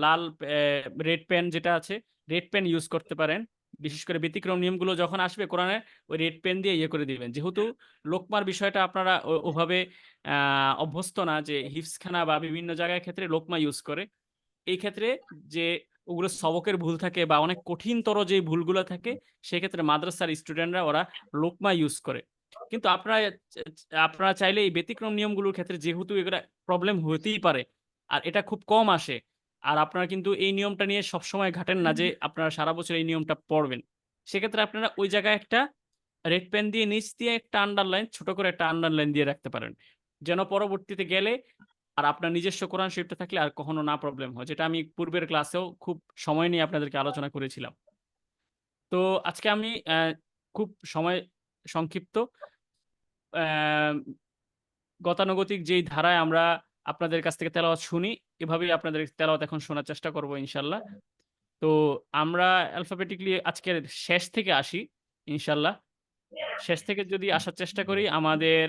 লাল রেড পেন যেটা আছে, রেড পেন ইউজ করতে পারেন। বিশেষ করে ব্যতিক্রম নিয়মগুলো যখন আসবে কোরআনে, ওই রেড পেন দিয়ে ইয়ে করে দিবেন। যেহেতু লোকমার বিষয়টা আপনারা ওভাবে অভ্যস্ত না, যে হিফজখানা বা বিভিন্ন জায়গায় ক্ষেত্রে লোকমা ইউজ করে। এই ক্ষেত্রে যে ওগুলো সবকের ভুল থাকে বা অনেক কঠিনতর যে ভুলগুলো থাকে, সেক্ষেত্রে মাদ্রাসার স্টুডেন্টরা ওরা লোকমা ইউজ করে। কিন্তু আপনারা চাইলে এই ব্যতিক্রম নিয়মগুলোর ক্ষেত্রে, যেহেতু এগুলা প্রবলেম হতেই পারে আর এটা খুব কম আসে, আর আপনারা কিন্তু এই নিয়মটা নিয়ে সবসময় ঘাটেন না যে আপনারা সারা বছর এই নিয়মটা পড়বেন, সেক্ষেত্রে আপনারা ওই জায়গায় একটা রেড পেন দিয়ে নিচ দিয়ে একটা আন্ডারলাইন, ছোট করে একটা আন্ডারলাইন দিয়ে রাখতে পারেন, যেন পরবর্তীতে গেলে আর আপনার নিজস্ব কোরআন শরীফটা থাকলে আর কখনো না প্রবলেম হয়, যেটা আমি পূর্বের ক্লাসেও খুব সময় নিয়ে আপনাদেরকে আলোচনা করেছিলাম। তো আজকে আমি খুব সময় সংক্ষিপ্ত, গতানুগতিক যেই ধারায় আমরা আপনাদের কাছ থেকে তেলাওয়াত শুনি, এভাবেই আপনাদের তেলাওয়াত এখন শোনার চেষ্টা করব ইনশাল্লাহ। তো আমরা অ্যালফাবেটিকলি আজকের শেষ থেকে আসি ইনশাল্লাহ। শেষ থেকে যদি আসার চেষ্টা করি, আমাদের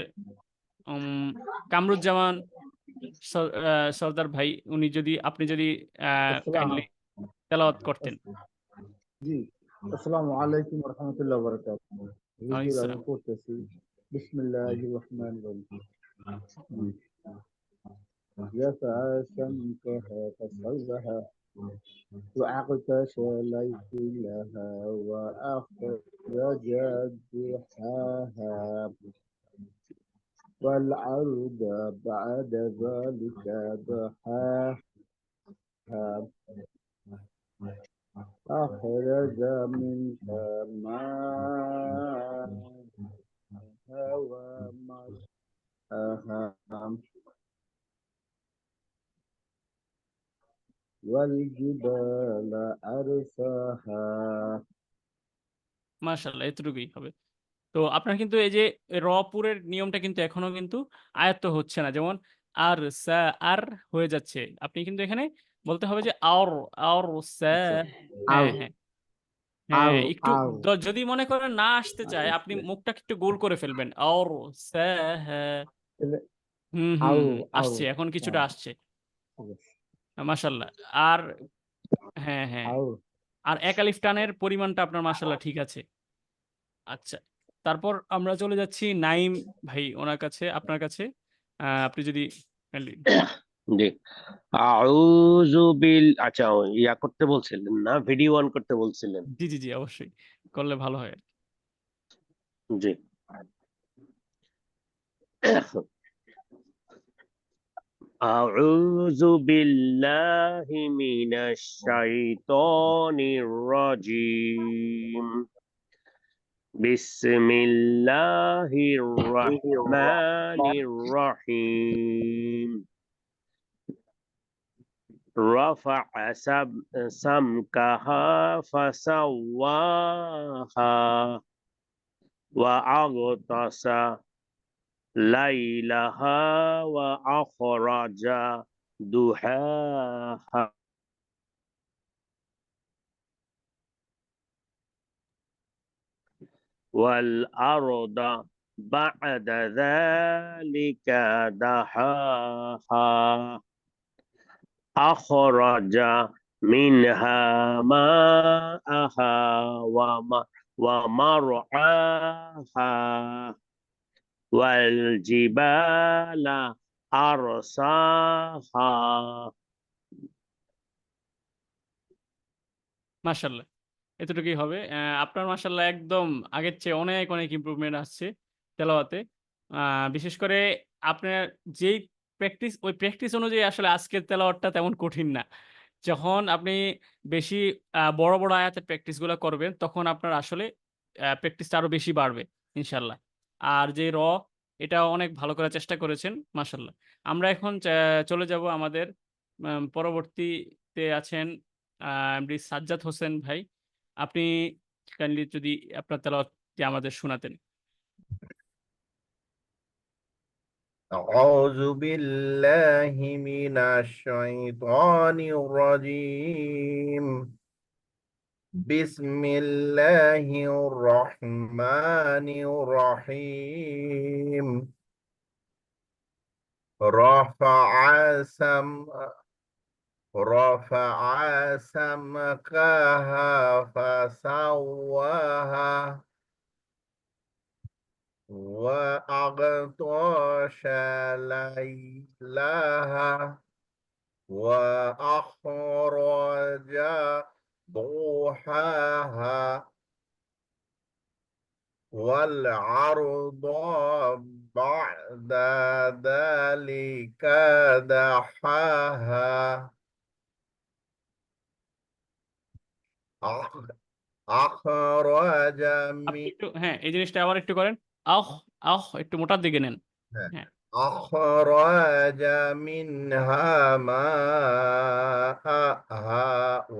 কামরুজ্জামান সর্দার ভাই, আপনি যদি কাইন্ডলি তেলাওয়াত করতেন। জি, আসসালামু আলাইকুম ওয়া রাহমাতুল্লাহি ওয়া বারাকাতুহু। ওয়ালাইকুম হুজুর, আমি সালাম। পড়তেছি বিসমিল্লাহির রাহমানির রাহিম। يسعى سمكها فسوها وأغطش ليلها وأخرج ضحاها والأرض بعد ذلك دحاها أخرج منها ماءها ومرعاها والجبال أرساها। মাশাআল্লাহ, এতটুকুই হবে। তো আপনার কিন্তু এই যে রপুরের নিয়মটা কিন্তু এখনো কিন্তু আয়ত্ত হচ্ছে না, যেমন আর সা আর হয়ে যাচ্ছে, আপনি কিন্তু এখানে বলতে হবে যে আর, আর সা। হ্যাঁ হ্যাঁ হ্যাঁ, একটু যদি মনে করেন না আসতে চায়, আপনি মুখটাকে একটু গোল করে ফেলবেন, আর সা হ্যাঁ। হুম হুম হুম, আসছে, এখন কিছুটা আসছে, মাশাআল্লাহ। আর হ্যাঁ হ্যাঁ, আর এক আলিফ টানের পরিমাণটা আপনার মাশাআল্লাহ ঠিক আছে। আচ্ছা, তারপর আমরা চলে যাচ্ছি নাইম ভাই ওনার কাছে, আপনার কাছে। আপনি যদি জি, আচ্ছা, ইয়া করতে বলছিলেন না, ভিডিও অন করতে বলছিলেন? জি জি জি, অবশ্যই করলে ভালো হয়। জি। أعوذ بالله من الشيطان الرجيم. بسم الله الرحمن الرحيم. رفع سمكها فسواها وأغطس ليلها وأخرج ضحاها والأرض بعد ذلك دحاها أخرج منها ماءها ومرعاها والجبال أرساها মাশাল্লাহ, এতটুকুই হবে। আপনার মাশাল্লাহ একদম আগের চেয়ে অনেক অনেক ইমপ্রুভমেন্ট আসছে তেলাওয়াতে। বিশেষ করে আপনার যেই প্র্যাকটিস, ওই প্র্যাকটিস অনুযায়ী আসলে আজকের তেলাওয়াতটা তেমন কঠিন না। যখন আপনি বেশি বড় বড় আয়াতের প্র্যাকটিসগুলো করবেন, তখন আপনার আসলে প্র্যাকটিসটা আরো বেশি বাড়বে ইনশাল্লাহ। আর যে এটা অনেক ভালো করার চেষ্টা করেছেন, মাশাল্লাহ। আমরা এখন চলে যাব আমাদের পরবর্তীতে আছেন এমডি সাজ্জাদ হোসেন ভাই। আপনি কাইন্ডলি যদি আপনার তেলাওয়াতটি আমাদের শোনাতেন। أعوذ بالله من الشيطان الرجيم بسم الله الرحمن الرحيم رفع سمكها فسواها وأغطش ليلها وأخرج ضحاها والعرض بعد ذلك دحاها أخرج আপনি من একটু, হ্যাঁ, এই জিনিসটা আবার একটু করেন। আহ আহ একটু মোটার দিকে নেন। হ্যাঁ, أخرج منها ماءها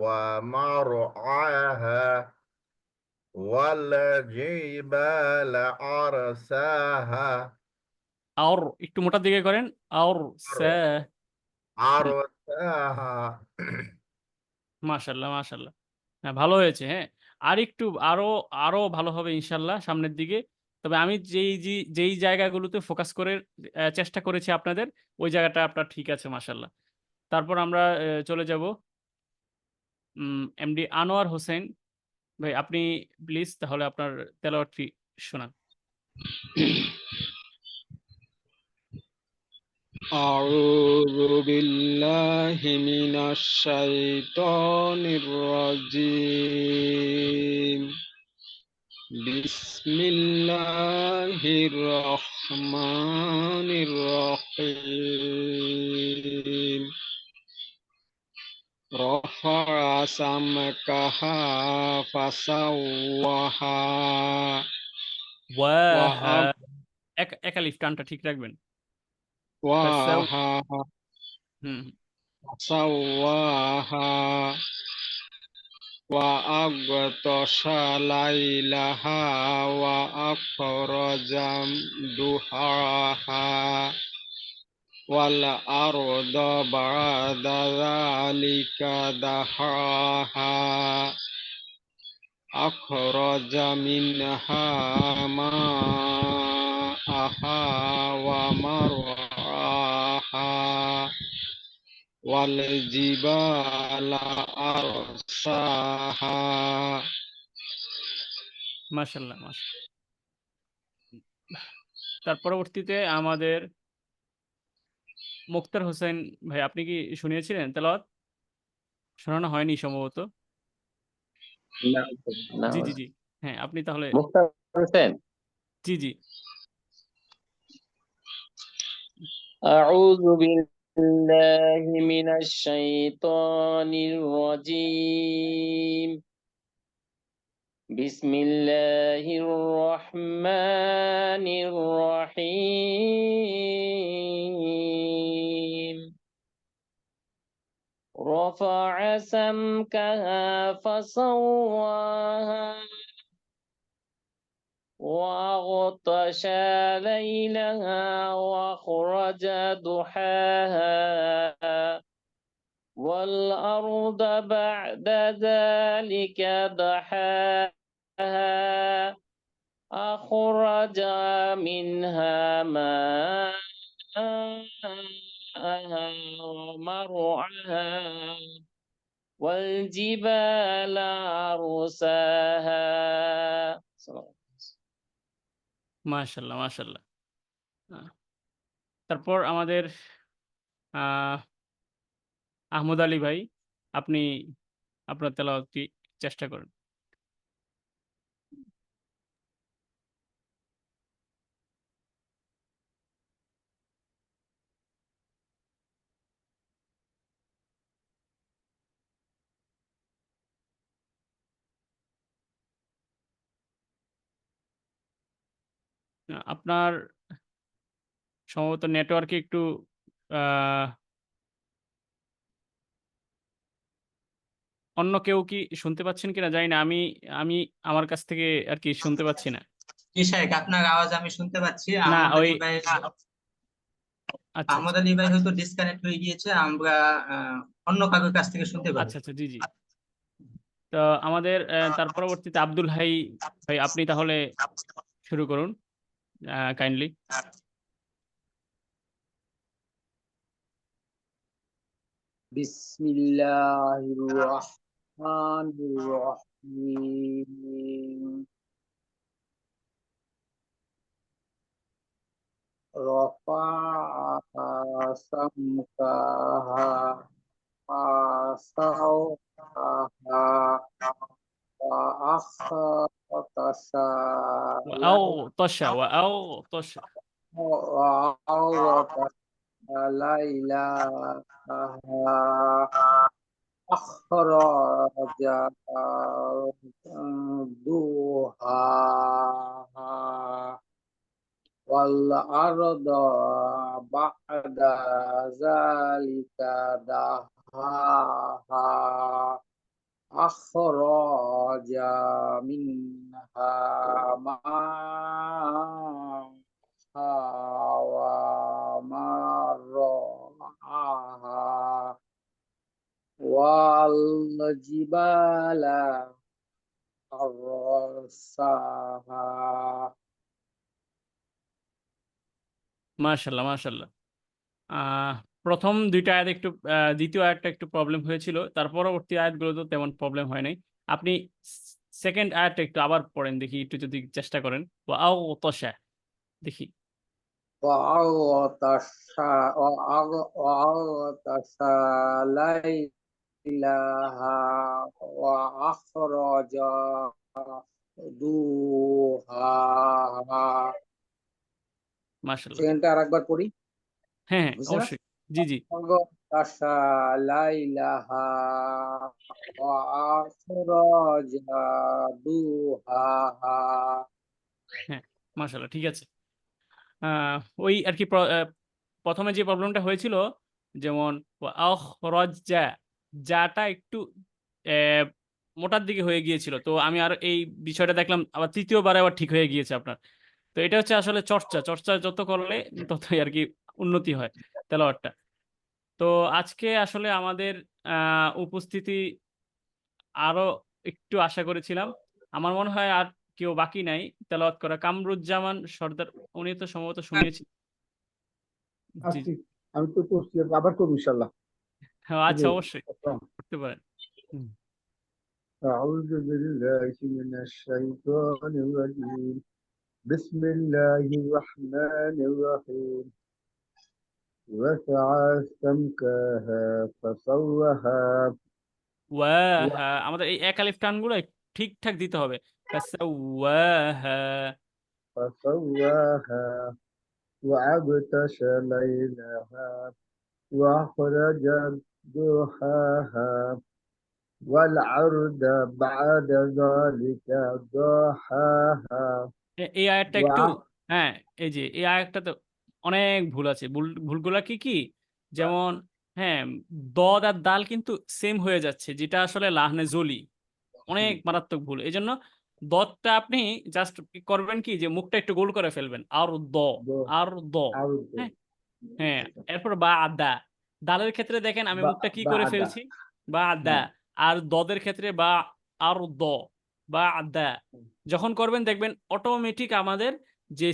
ومرعاها والجبال أرساها আর একটু মোটার দিকে করেন। আর أرساها মাশাল্লাহ, মাশাল্লাহ। হ্যাঁ, ভালো হয়েছে। হ্যাঁ, আর একটু আরো আরো ভালো হবে ইনশাল্লাহ সামনের দিকে। তবে আমি যেই জায়গাগুলোতে ফোকাস করে চেষ্টা করেছি আপনাদের, ওই জায়গাটা আপনার ঠিক আছে মাশাল্লাহ। তারপর আমরা চলে যাব এমডি আনোয়ার হোসেন ভাই। আপনি প্লিজ তাহলে আপনার তেলাওয়াতটি শোনান। أعوذ بالله من الشيطان الرجيم بسم الله الرحمن الرحيم رفع سمكها فسواها ওয়াহা, একালিফ টানটা ঠিক রাখবেন। وسواها হুম, سواها وأغطش ليلها وأخرج ضحاها والأرض بعد ذلك دحاها أخرج منها ماءها ومرعاها والجبال أرساها মাশাল্লাহ, মাশাল্লাহ। তার পরবর্তীতে আমাদের মুক্তার হোসেন ভাই, আপনি কি শুনিয়েছিলেন তেলাওয়াত? শোনানো হয়নি সম্ভবত। না, না, জি জি জি, হ্যাঁ, আপনি তাহলে। মুক্তার হোসেন। জি জি, أعوذ بالله من الشيطان الرجيم بسم الله الرحمن الرحيم رفع سمكها فسواها وأغطش ليلها وأخرج ضحاها والأرض بعد ذلك دحاها أخرج منها ماءها ومرعاها والجبال أرساها মাশাল্লাহ মাশাল্লাহ। তারপর আমাদের আহমদ আলী ভাই, আপনি আপনার তেলাওয়াতটি চেষ্টা করেন। আপনার সম্ভবত নেটওয়ার্কে একটু অন্য কেউ কি শুনতে পাচ্ছেন কিনা জানি না, আমি আমি আমার কাছ থেকে আর কি শুনতে পাচ্ছি না। জি শাইখ, আপনার আওয়াজ আমি শুনতে পাচ্ছি। না, আহমদ ওই আলী ভাই আচ্ছা আহমদ আচ্ছা আলী ভাই হয়তো ডিসকানেক্ট হয়ে গিয়েছে, আমরা অন্য কারোর কাছ থেকে শুনতে পাবো। আচ্ছা আচ্ছা, জি জি। তো আমাদের তার পরবর্তীতে আব্দুল হাই ভাই, আপনি তাহলে শুরু করুন কাইন্ডলি। বিসমিল্লাহির রহমানির রহিম। রফাআ সামকাহা ফাসাওয়াহা ওয়া আখতাশা আও তশা আও তশা ওয়া আওরাতা লাইলাহা আখরাজা দুহাহা wal arda ba'da zalika dahaha akhraja minha ma'aha wa mar'aha wal jibala arsaha। মাশাল্লাহ মাশাল্লাহ। প্রথম দুইটা আয়াত একটু দ্বিতীয় আয়াতটা একটু প্রবলেম হয়েছিল, তার পরবর্তী আয়াতগুলো তো তেমন প্রবলেম হয় নাই। আপনি সেকেন্ড আয়াতটা একটু আবার পড়েন দেখি, একটু যদি চেষ্টা করেন। ও আও তশা দেখি। وأغطش ليلها وأخرج ضحاها। মাশাল্লাহ। সেকেন্ডটা আরেকবার পড়ি, হ্যাঁ হ্যাঁ, বুঝছে না? অবশ্যই। জি জি। أغطش ليلها وأخرج ضحاها। হ্যাঁ, মাশাল্লাহ, ঠিক আছে। ওই আর কি প্রথমে যে প্রবলেমটা হয়েছিল, যেমন যাটা একটু মোটার দিকে হয়ে গিয়েছিল, তো আমি আর এই বিষয়টা দেখলাম আবার তৃতীয়বারে আবার ঠিক হয়ে গিয়েছে আপনার। তো এটা হচ্ছে আসলে চর্চা যত করলে ততই আর কি উন্নতি হয় তেলাওয়াতটা। তো আজকে আসলে আমাদের উপস্থিতি আরো একটু আশা করেছিলাম। আমার মনে হয় আর কেউ বাকি নাই তেলাওয়াত করা। কামরুজ্জামান সর্দার, উনি তো সম্ভবত শুনিয়েছি। জি আচ্ছা, জি। আমি তো করছি, আবার করবো ইনশাল্লাহ। হ্যাঁ, আচ্ছা, অবশ্যই করতে পারেন। أعوذ بالله من الشيطان الرجيم. بسم الله الرحمن الرحيم. رفع سمكها فسواها আমাদের এই এক আলিফ টানগুলো ঠিকঠাক দিতে হবে। ফাসাওয়াহা। فسواها وأغطش ليلها وأخرج ضحاها والأرض بعد ذلك ضحاها এই আয়াতটা একটু, হ্যাঁ, এই যে এই আয়াতটা তো অনেক ভুল আছে। ভুলগুলা কি কি? যেমন হ্যাঁ, দদ আর দাল কিন্তু সেম হয়ে যাচ্ছে, যেটা আসলে লাহনে জলি অনেক মারাত্মক ভুল। এই জন্য দদটা আপনি জাস্ট করবেন কি, যে মুখটা একটু গোল করে ফেলবেন, আর দ, আর দ। আর হ্যাঁ হ্যাঁ, এরপর বা আদা। দালের ক্ষেত্রে দেখেন আমি মুখটা কি করে বাদা ফেলছি, বা আদা। আর দদের ক্ষেত্রে বা আর দ, বা আদা। যখন করবেন দেখবেন অটোমেটিক আমাদের যে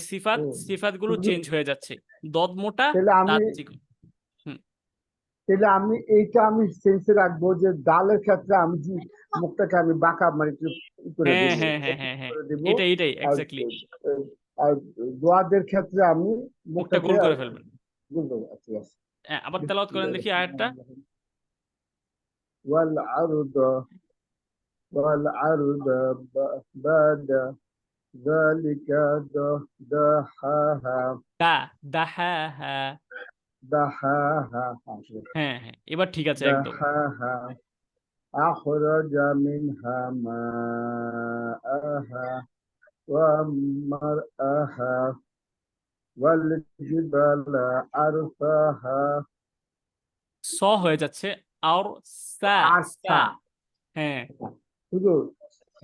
সিফাতগুলো শুধু- চেঞ্জ হয়ে যাচ্ছে। দদ মোটা, তাহলে আমি দাঁত চিকন। তাহলে আমি এইটা আমি সেন্সে রাখবো যে ডালের ক্ষেত্রে আমি যে মুখটাকে আমি বাঁকা মানে একটু ই করে হ্যাঁ দেবো, হ্যাঁ হ্যাঁ হ্যাঁ হ্যাঁ, করে দেবো। এটাই আর এক্স্যাক্টলি, আর দোয়াদের ক্ষেত্রে আমি মুখটা মুখটাকে গোল করে ফেলবেন। গোল দেবো। ঠিক আছে। হ্যাঁ, আবার তেলাওয়াত করেন দেখি আয়াতটা। والعرض والعرض بعد ذلك دحاها দাহাহা। دحاها হ্যাঁ হ্যাঁ, এবার ঠিক আছে একদম। دحاها أخرج منها ماءها ومرآها والجبال أرساها স হয়ে যাচ্ছে, আর সা, আরসা। সা। হ্যাঁ শুধু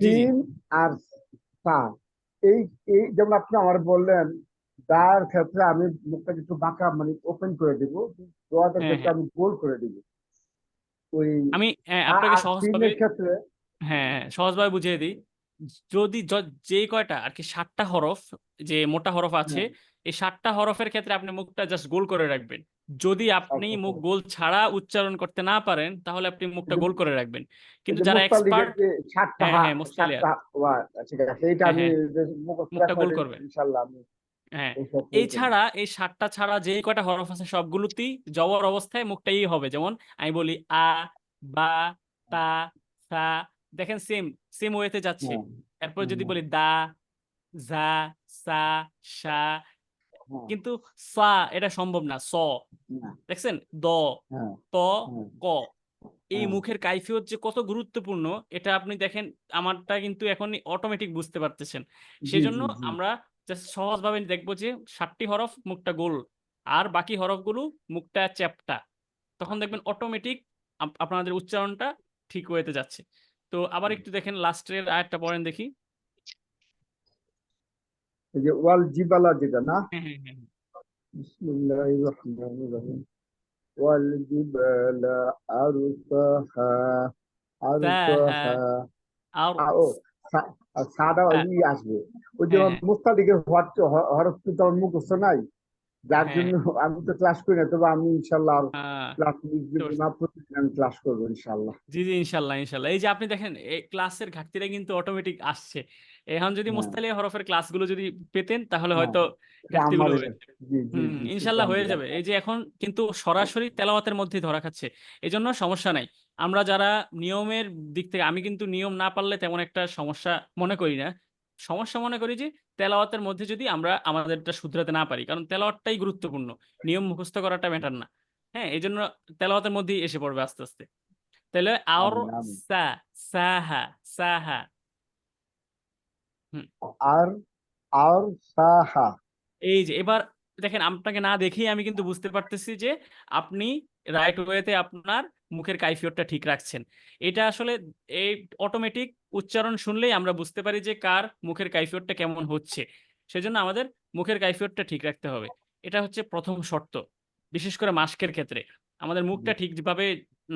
জি জি সিন আর সা। এই এই যেমন আপনি আমার বললেন দায়ের ক্ষেত্রে আমি মুখটা একটু বাঁকা মানে ওপেন করে দিব, দোয়াদের হ্যাঁ ক্ষেত্রে হ্যাঁ, আমি গোল করে দিব। ওই আমি আপনাকে আর সহজভাবে, সিনের ক্ষেত্রে হ্যাঁ হ্যাঁ, সহজভাবে বুঝিয়ে দিই। যদি যে কয়টা আর কি 7টা হরফ, যে মোটা হরফ আছে, হ্যাঁ, এই 7টা হরফের ক্ষেত্রে আপনি মুখটা জাস্ট গোল করে রাখবেন। যদি আপনি আচ্ছা, মুখ আচ্ছা। গোল ছাড়া উচ্চারণ করতে না পারেন, তাহলে আপনি মুখটা এই যে গোল করে রাখবেন। এই কিন্তু যে যারা মুস্তালিগের এক্সপার্ট, যে সাতটা হ্যাঁ হ্যাঁ, মুস্তালিয়াত, সাতটা ওয়া, ঠিক আছে, এইটা হ্যাঁ আমি হ্যাঁ, যে মুখস্থ মুখটা রাখবো গোল এটা করবেন। ইনশাল্লাহ আমি হ্যাঁ, এই সব এই করবো। ছাড়া এই 7টা ছাড়া যে কয়টা হরফ আছে সবগুলোতেই জবর অবস্থায় মুখটাই হবে। যেমন আমি বলি আ, বা, তা, সা, দেখেন সেম সেম ওয়েতে যাচ্ছে। হ্যাঁ, এরপর যদি হ্যাঁ, বলি দা, যা, সা, সা, হ্যাঁ, কিন্তু সা এটা সম্ভব না। স হ্যাঁ, দেখছেন, দ, হ্যাঁ, ত, হ্যাঁ, ক। এই হ্যাঁ, মুখের কাইফিয়ত যে কত গুরুত্বপূর্ণ, এটা আপনি দেখেন আমারটা কিন্তু এখন অটোমেটিক বুঝতে পারতেছেন। জি সেজন্য জি জি। আমরা জাস্ট সহজভাবে দেখবো যে 7টি হরফ মুখটা গোল, আর বাকি হরফগুলো মুখটা চ্যাপ্টা। তখন দেখবেন অটোমেটিক আপনাদের উচ্চারণটা ঠিক হয়ে যাচ্ছে। তো আবার একটু দেখেন লাস্টের আয়াতটা পড়েন দেখি। এই যে ওয়াল জিবালা যেটা না, হ্যাঁ হ্যাঁ হ্যাঁ, বিসমিল্লাহির রহমানির রহিম। ওয়াল জিবালা আরসাহা সাহা, আরসাহা আর ও সাদা হ্যাঁ ই আসবে। ওই যে হ্যাঁ হ্যাঁ মুস্তালিগের হরফ কিন্তু আমার মুখস্থ নাই, যার হ্যাঁ, জন্য আমি তো ক্লাস করি না, তবে আমি ইনশাল্লাহ ক্লাস মিস দেব sure, না, প্রতিদিন আমি ক্লাস করবো ইনশাল্লাহ। জি জি, ইনশাল্লাহ ইনশাল্লাহ। এই যে আপনি দেখেন এই ক্লাসের ঘাটতিটা কিন্তু অটোমেটিক আসছে। এখন যদি হ্যাঁ, মুস্তালিয়া হরফের ক্লাসগুলো যদি পেতেন, তাহলে হ্যাঁ, হয়তো এটা ঘাটতিগুলো আমাদের, হয়ে যেত। জি জি জি, ইনশাল্লাহ শুকরান হয়ে দিলাম। যাবে। এই যে এখন কিন্তু সরাসরি তেলাওয়াতের মধ্যেই ধরা খাচ্ছে, এই জন্য সমস্যা নাই। আমরা যারা নিয়মের দিক থেকে, আমি কিন্তু নিয়ম না পারলে তেমন একটা সমস্যা মনে করি না। সমস্যা মনে করি যে তেলাওয়াতের মধ্যে যদি আমরা আমাদেরটা শুধরাতে না পারি, কারণ তেলাওয়াতটাই গুরুত্বপূর্ণ, নিয়ম মুখস্থ করাটা ম্যাটার না। হ্যাঁ, এই জন্য তেলাওয়াতের মধ্যেই এসে পড়বে আস্তে আস্তে। তাহলে আর আমিন আমিন। সা, সাহা, সাহা। হুম, আর আর সাহা। এই যে এবার দেখেন, আপনাকে না দেখেই আমি কিন্তু বুঝতে পারতেছি যে আপনি রাইট ওয়েতে আপনার মুখের কাইফিয়তটা ঠিক রাখছেন। এটা আসলে এই অটোমেটিক উচ্চারণ শুনলেই আমরা বুঝতে পারি যে কার মুখের কাইফিয়তটা কেমন হচ্ছে। সেজন্য আমাদের মুখের কাইফিয়তটা ঠিক রাখতে হবে। এটা হচ্ছে প্রথম শর্ত। বিশেষ করে মাস্কের ক্ষেত্রে আমাদের মুখটা ঠিকভাবে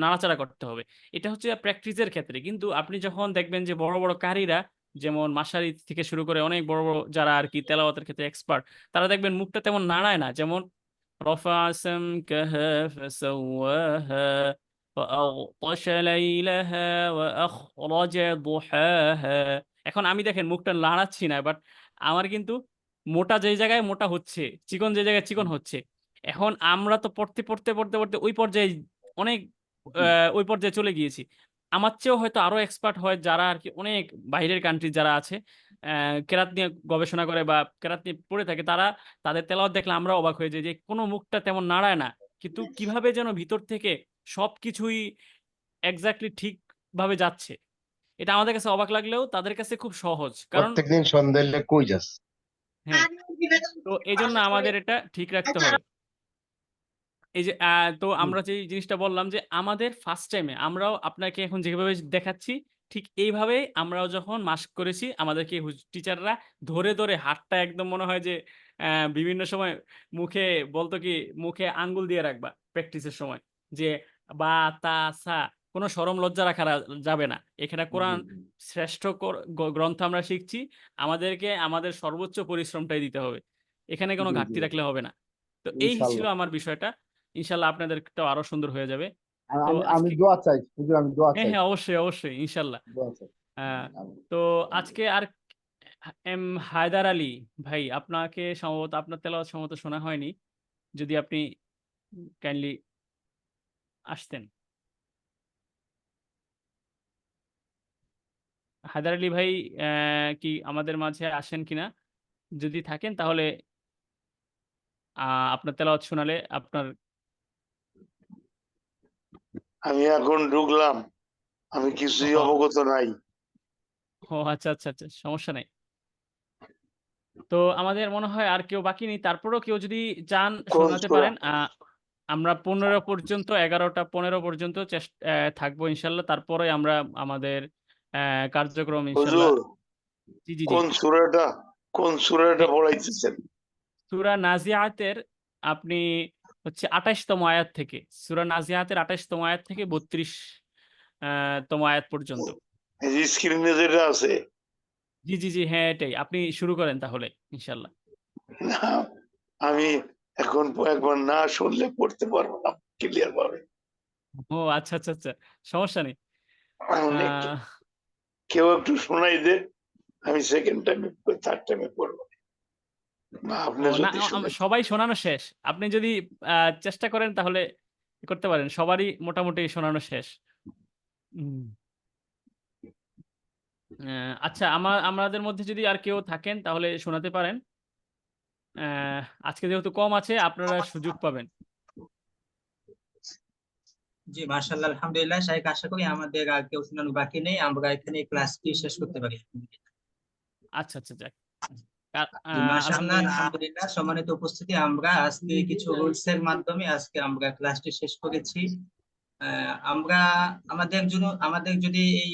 নাড়াচাড়া করতে হবে। এটা হচ্ছে প্র্যাকটিসের ক্ষেত্রে। কিন্তু আপনি যখন দেখবেন যে বড় বড় কারিরা, যেমন মাশারি থেকে শুরু করে অনেক বড় বড় যারা আর কি তেলাওয়াতের ক্ষেত্রে এক্সপার্ট, তারা দেখবেন মুখটা তেমন নাড়ায় না। যেমন رفع سمكها فسواها وأغطش ليلها وأخرج ضحاها। এখন আমি দেখেন মুখটা নাড়াচ্ছি না, বাট আমার কিন্তু মোটা যে জায়গায় মোটা হচ্ছে, চিকন যে জায়গায় চিকন হচ্ছে। এখন আমরা তো পড়তে পড়তে পড়তে পড়তে ওই পর্যায়ে অনেক ওই পর্যায়ে চলে গিয়েছি। আমার চেয়েও হয়তো আরো এক্সপার্ট হয় যারা আর কি অনেক বাইরের কান্ট্রি যারা আছে, কেরাত নিয়ে গবেষণা করে বা কেরাত নিয়ে পড়ে থাকে, তারা তাদের তেলাওয়াত দেখলে আমরা অবাক হয়ে যাই যে কোনো মুখটা তেমন নাড়ায় না, কিন্তু কিভাবে যেন ভিতর থেকে সবকিছুই এক্স্যাক্টলি ঠিকভাবে যাচ্ছে। এটা আমাদের কাছে অবাক লাগলেও তাদের কাছে খুব সহজ, কারণ প্রত্যেকদিন সন্ধ্যায় কই যাস? হ্যাঁ, তো এই জন্য আমাদের এটা ঠিক রাখতে হবে। এই যে তো আমরা যে জিনিসটা বললাম যে আমাদের ফার্স্ট টাইমে আমরাও আপনাকে এখন যেভাবে দেখাচ্ছি ঠিক এইভাবেই আমরাও যখন মাস্ক করেছি আমাদেরকে টিচাররা ধরে ধরে হাতটা একদম মনে হয় যে বিভিন্ন সময় মুখে বলতো কি মুখে আঙ্গুল দিয়ে রাখবা প্র্যাকটিসের সময় যে বা তা সা কোনো শরম লজ্জা রাখা যাবে না। এখানে কোরআন শ্রেষ্ঠ গ্রন্থ আমরা শিখছি, আমাদেরকে আমাদের সর্বোচ্চ পরিশ্রমটাই দিতে হবে, এখানে কোনো জি, জি। ঘাটতি রাখলে হবে না। তো এই ছিল ইনশাল্লাহ। আমার বিষয়টা। ইনশাল্লাহ আপনাদেরটাও আরো সুন্দর হয়ে যাবে। তো আমি আজকে দোয়া চাই হুজুর, আমি দোয়া হ্যাঁ চাই, হ্যাঁ অবশ্যই অবশ্যই ইনশাল্লাহ। দোয়া চাই। আমি- তো আজকে আর হায়দার আলী ভাই আপনাকে সম্ভবত আপনার তেলাওয়াত সম্ভবত শোনা হয়নি, যদি আপনি কাইন্ডলি আসতেন। হায়দার আলী ভাই কি আমাদের মাঝে আসেন কিনা, যদি থাকেন তাহলে আপনার তেলাওয়াত শোনালে আপনার। আমি এখন ঢুকলাম, আমি কিছুই ও অবগত নাই। ও আচ্ছা আচ্ছা আচ্ছা, সমস্যা নেই। তো আমাদের মনে হয় আর কেউ বাকি নেই, তারপরেও কেউ যদি চান কোন শোনাতে সূরা? পারেন। আমরা 15 পর্যন্ত 11টা 15 পর্যন্ত থাকবো ইনশাল্লাহ, তারপরে আমরা আমাদের কার্যক্রম ইনশাল্লাহ। হুজুর জি জি জি। কোন সূরাটা পড়াইতেছেন? সূরা নাজিআতের আপনি হচ্ছে 28তম আয়াত থেকে, সূরা নাজিআতের 28তম আয়াত থেকে 32তম আয়াত পর্যন্ত। এই যে স্ক্রিনে যেটা আছে, জি জি জি, হ্যাঁ এটাই, আপনি শুরু করেন তাহলে ইনশাল্লাহ। না আমি এখন একবার না শুনলে পড়তে পারবো না ক্লিয়ার ভাবে। ও আচ্ছা আচ্ছা আচ্ছা, সমস্যা নেই। অনেক আহ কেউ একটু শোনাই দে, আমি সেকেন্ড টাইমে থার্ড টাইমে পড়বো। বা আপনি ও না, যদি শুনে সবাই শোনানো শেষ, আপনি যদি চেষ্টা করেন তাহলে করতে পারেন, সবারই মোটামুটি শোনানো শেষ। উম, আচ্ছা আমাদের মধ্যে যদি আর কেউ থাকেন তাহলে শোনাতে পারেন। আজকে যেহেতু কম আছে আপনারা সুযোগ পাবেন। জি মাশাআল্লাহ, আলহামদুলিল্লাহ শাইখ, আশা করি আমাদের আর কেউ শোনানো বাকি নেই, আমরা এখানে ক্লাসটি শেষ করতে পারি। আচ্ছা আচ্ছা, যাক। জি মাশাআল্লাহ, আলহামদুলিল্লাহ। আলহামদুলিল্লাহ সম্মানিত উপস্থিতি, আমরা আজকে কিছু রুলস এর মাধ্যমে আজকে আমরা ক্লাসটি শেষ করেছি। আমরা আমাদের যদি এই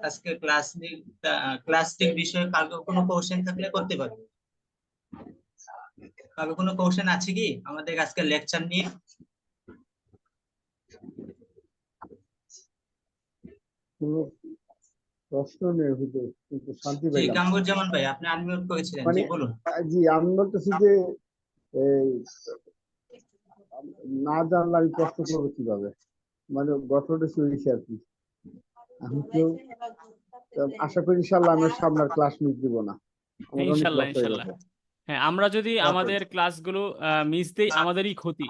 আজকে ক্লাসটির বিষয়ে কারো কোনো কোশ্চেন থাকলে করতে পারি। কারো কোনো কোশ্চেন আছে কি আমাদের আজকে লেকচার নিয়ে? কোনো প্রশ্ন নেই হুজুর, কিন্তু শান্তি জি পেলাম। কামরুজ্জামান ভাই, আপনি আনমিউট করেছিলেন, মানে জি বলুন। জি আমি বলতেছি যে এই না জানলে আমি প্রশ্ন করবো কিভাবে, মানে গঠনটা হয়েছে আর কি। আমি তো আশা করি ইনশাল্লাহ আমি সামনের ক্লাস মিস দিব না, আমার অনেক ইনশাল্লাহ লস হয়ে ইনশাল্লাহ। গেছে। হ্যাঁ, আমরা যদি আমাদের ক্লাসগুলো মিস দেই আমাদেরই ক্ষতি।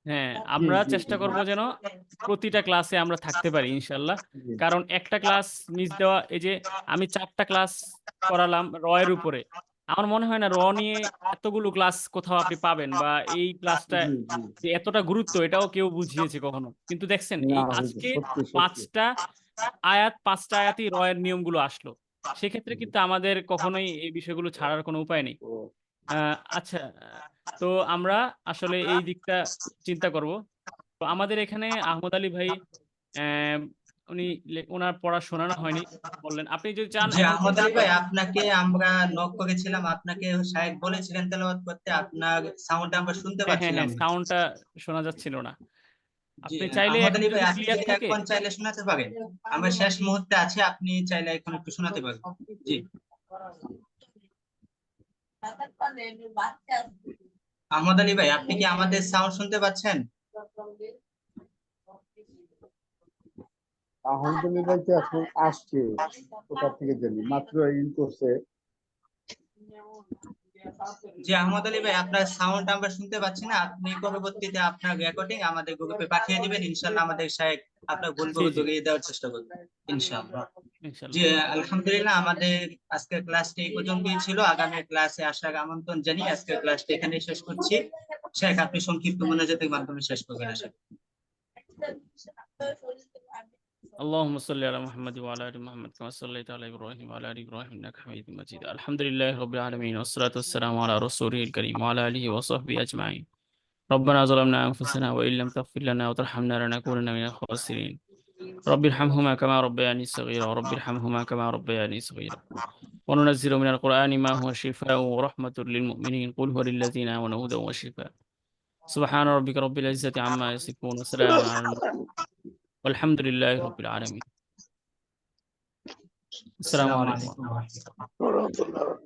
হ্যাঁ, জি আমরা জি চেষ্টা করব যেন প্রতিটা ক্লাসে আমরা থাকতে পারি ইনশাল্লাহ। জি কারণ একটা ক্লাস মিস দেওয়া, এই যে আমি 4টা ক্লাস করালাম র এর উপরে, আমার মনে হয় না র নিয়ে এতগুলো ক্লাস কোথাও আপনি পাবেন, বা এই ক্লাসটা জি জি। যে এতটা গুরুত্ব এটাও কেউ বুঝিয়েছে কখনো। কিন্তু দেখছেন না এই হুজুর, আজকে সত্যি সত্যি। 5টা আয়াতই র এর নিয়মগুলো আসলো, সেক্ষেত্রে কিন্তু আমাদের কখনোই এই বিষয়গুলো ছাড়ার কোনো উপায় নেই। ও, আচ্ছা, তো আমরা আসলে এই দিকটা চিন্তা করব। তো আমাদের এখানে আহমদ আলী ভাই, আহ, উনি ওনার পড়া শোনানো হয়নি বললেন, আপনি যদি চান জি এখন আহমদ করতে আলী ভাই, পারেন। আপনাকে আমরা নক করেছিলাম, আপনাকে শাইখ বলেছিলেন তেলাওয়াত করতে, আপনার সাউন্ড আমরা শুনতে হ্যাঁ হ্যাঁ পাচ্ছিলাম হ্যাঁ, না। সাউন্ডটা শোনা যাচ্ছিল না। জি আপনি চাইলে আহমদ এখন আলী ভাই, যদি আপনি ক্লিয়ার যদি থাকে। এখন চাইলে শোনাতে পারেন, আমরা শেষ মুহূর্তে আছি, আপনি চাইলে এখন একটু শোনাতে পারেন। জি আহমদ আলী ভাই, আপনি কি আমাদের সাউন্ড শুনতে পাচ্ছেন? আলহামদুলিল্লাহ তো এখন আসছে, কোথা থেকে জানি মাত্র ইন করছে। জি আহমদ আলী ভাই, আপনার সাউন্ড আমরা শুনতে পাচ্ছি না, আপনি পরবর্তীতে আপনার রেকর্ডিং আমাদের গ্রুপে পাঠিয়ে দিবেন, ইনশাআল্লাহ আমাদের শাইখ আপনার ভুলগুলো জি জি, ধরিয়ে দেওয়ার চেষ্টা করবেন ইনশাআল্লাহ। জি ইনশাল্লাহ। আলহামদুলিল্লাহ, আমাদের আজকের ক্লাসটি এই পর্যন্তই ছিল, আগামী ক্লাসে আসার আমন্ত্রণ জানিয়ে আজকের ক্লাসটি এখানেই শেষ করছি। শেখ, আপনি সংক্ষিপ্ত মোনাজাতের মাধ্যমে শেষ করবেন আশা করি। اللهم صل على محمد وعلى ال محمد كما صليت على ابراهيم وعلى ال ابراهيم انك حميد مجيد الحمد لله رب العالمين والصلاه والسلام على رسوله الكريم وعلى اله وصحبه اجمعين ربنا ظلمنا أنفسنا وإن لم تغفر لنا وترحمنا لنكونن من الخاسرين رب ارحمهما كما ربياني صغيرا ورب ارحمهما كما ربياني صغيرا وننزل من القرآن ما هو شفاء ورحمة للمؤمنين قل هو للذين آمنوا هدى وشفاء سبحان ربك رب العزة عما يصفون وسلام على المرسلين والحمد لله رب العالمين السلام عليكم عليكم ورحمة الله. ورحمة الله.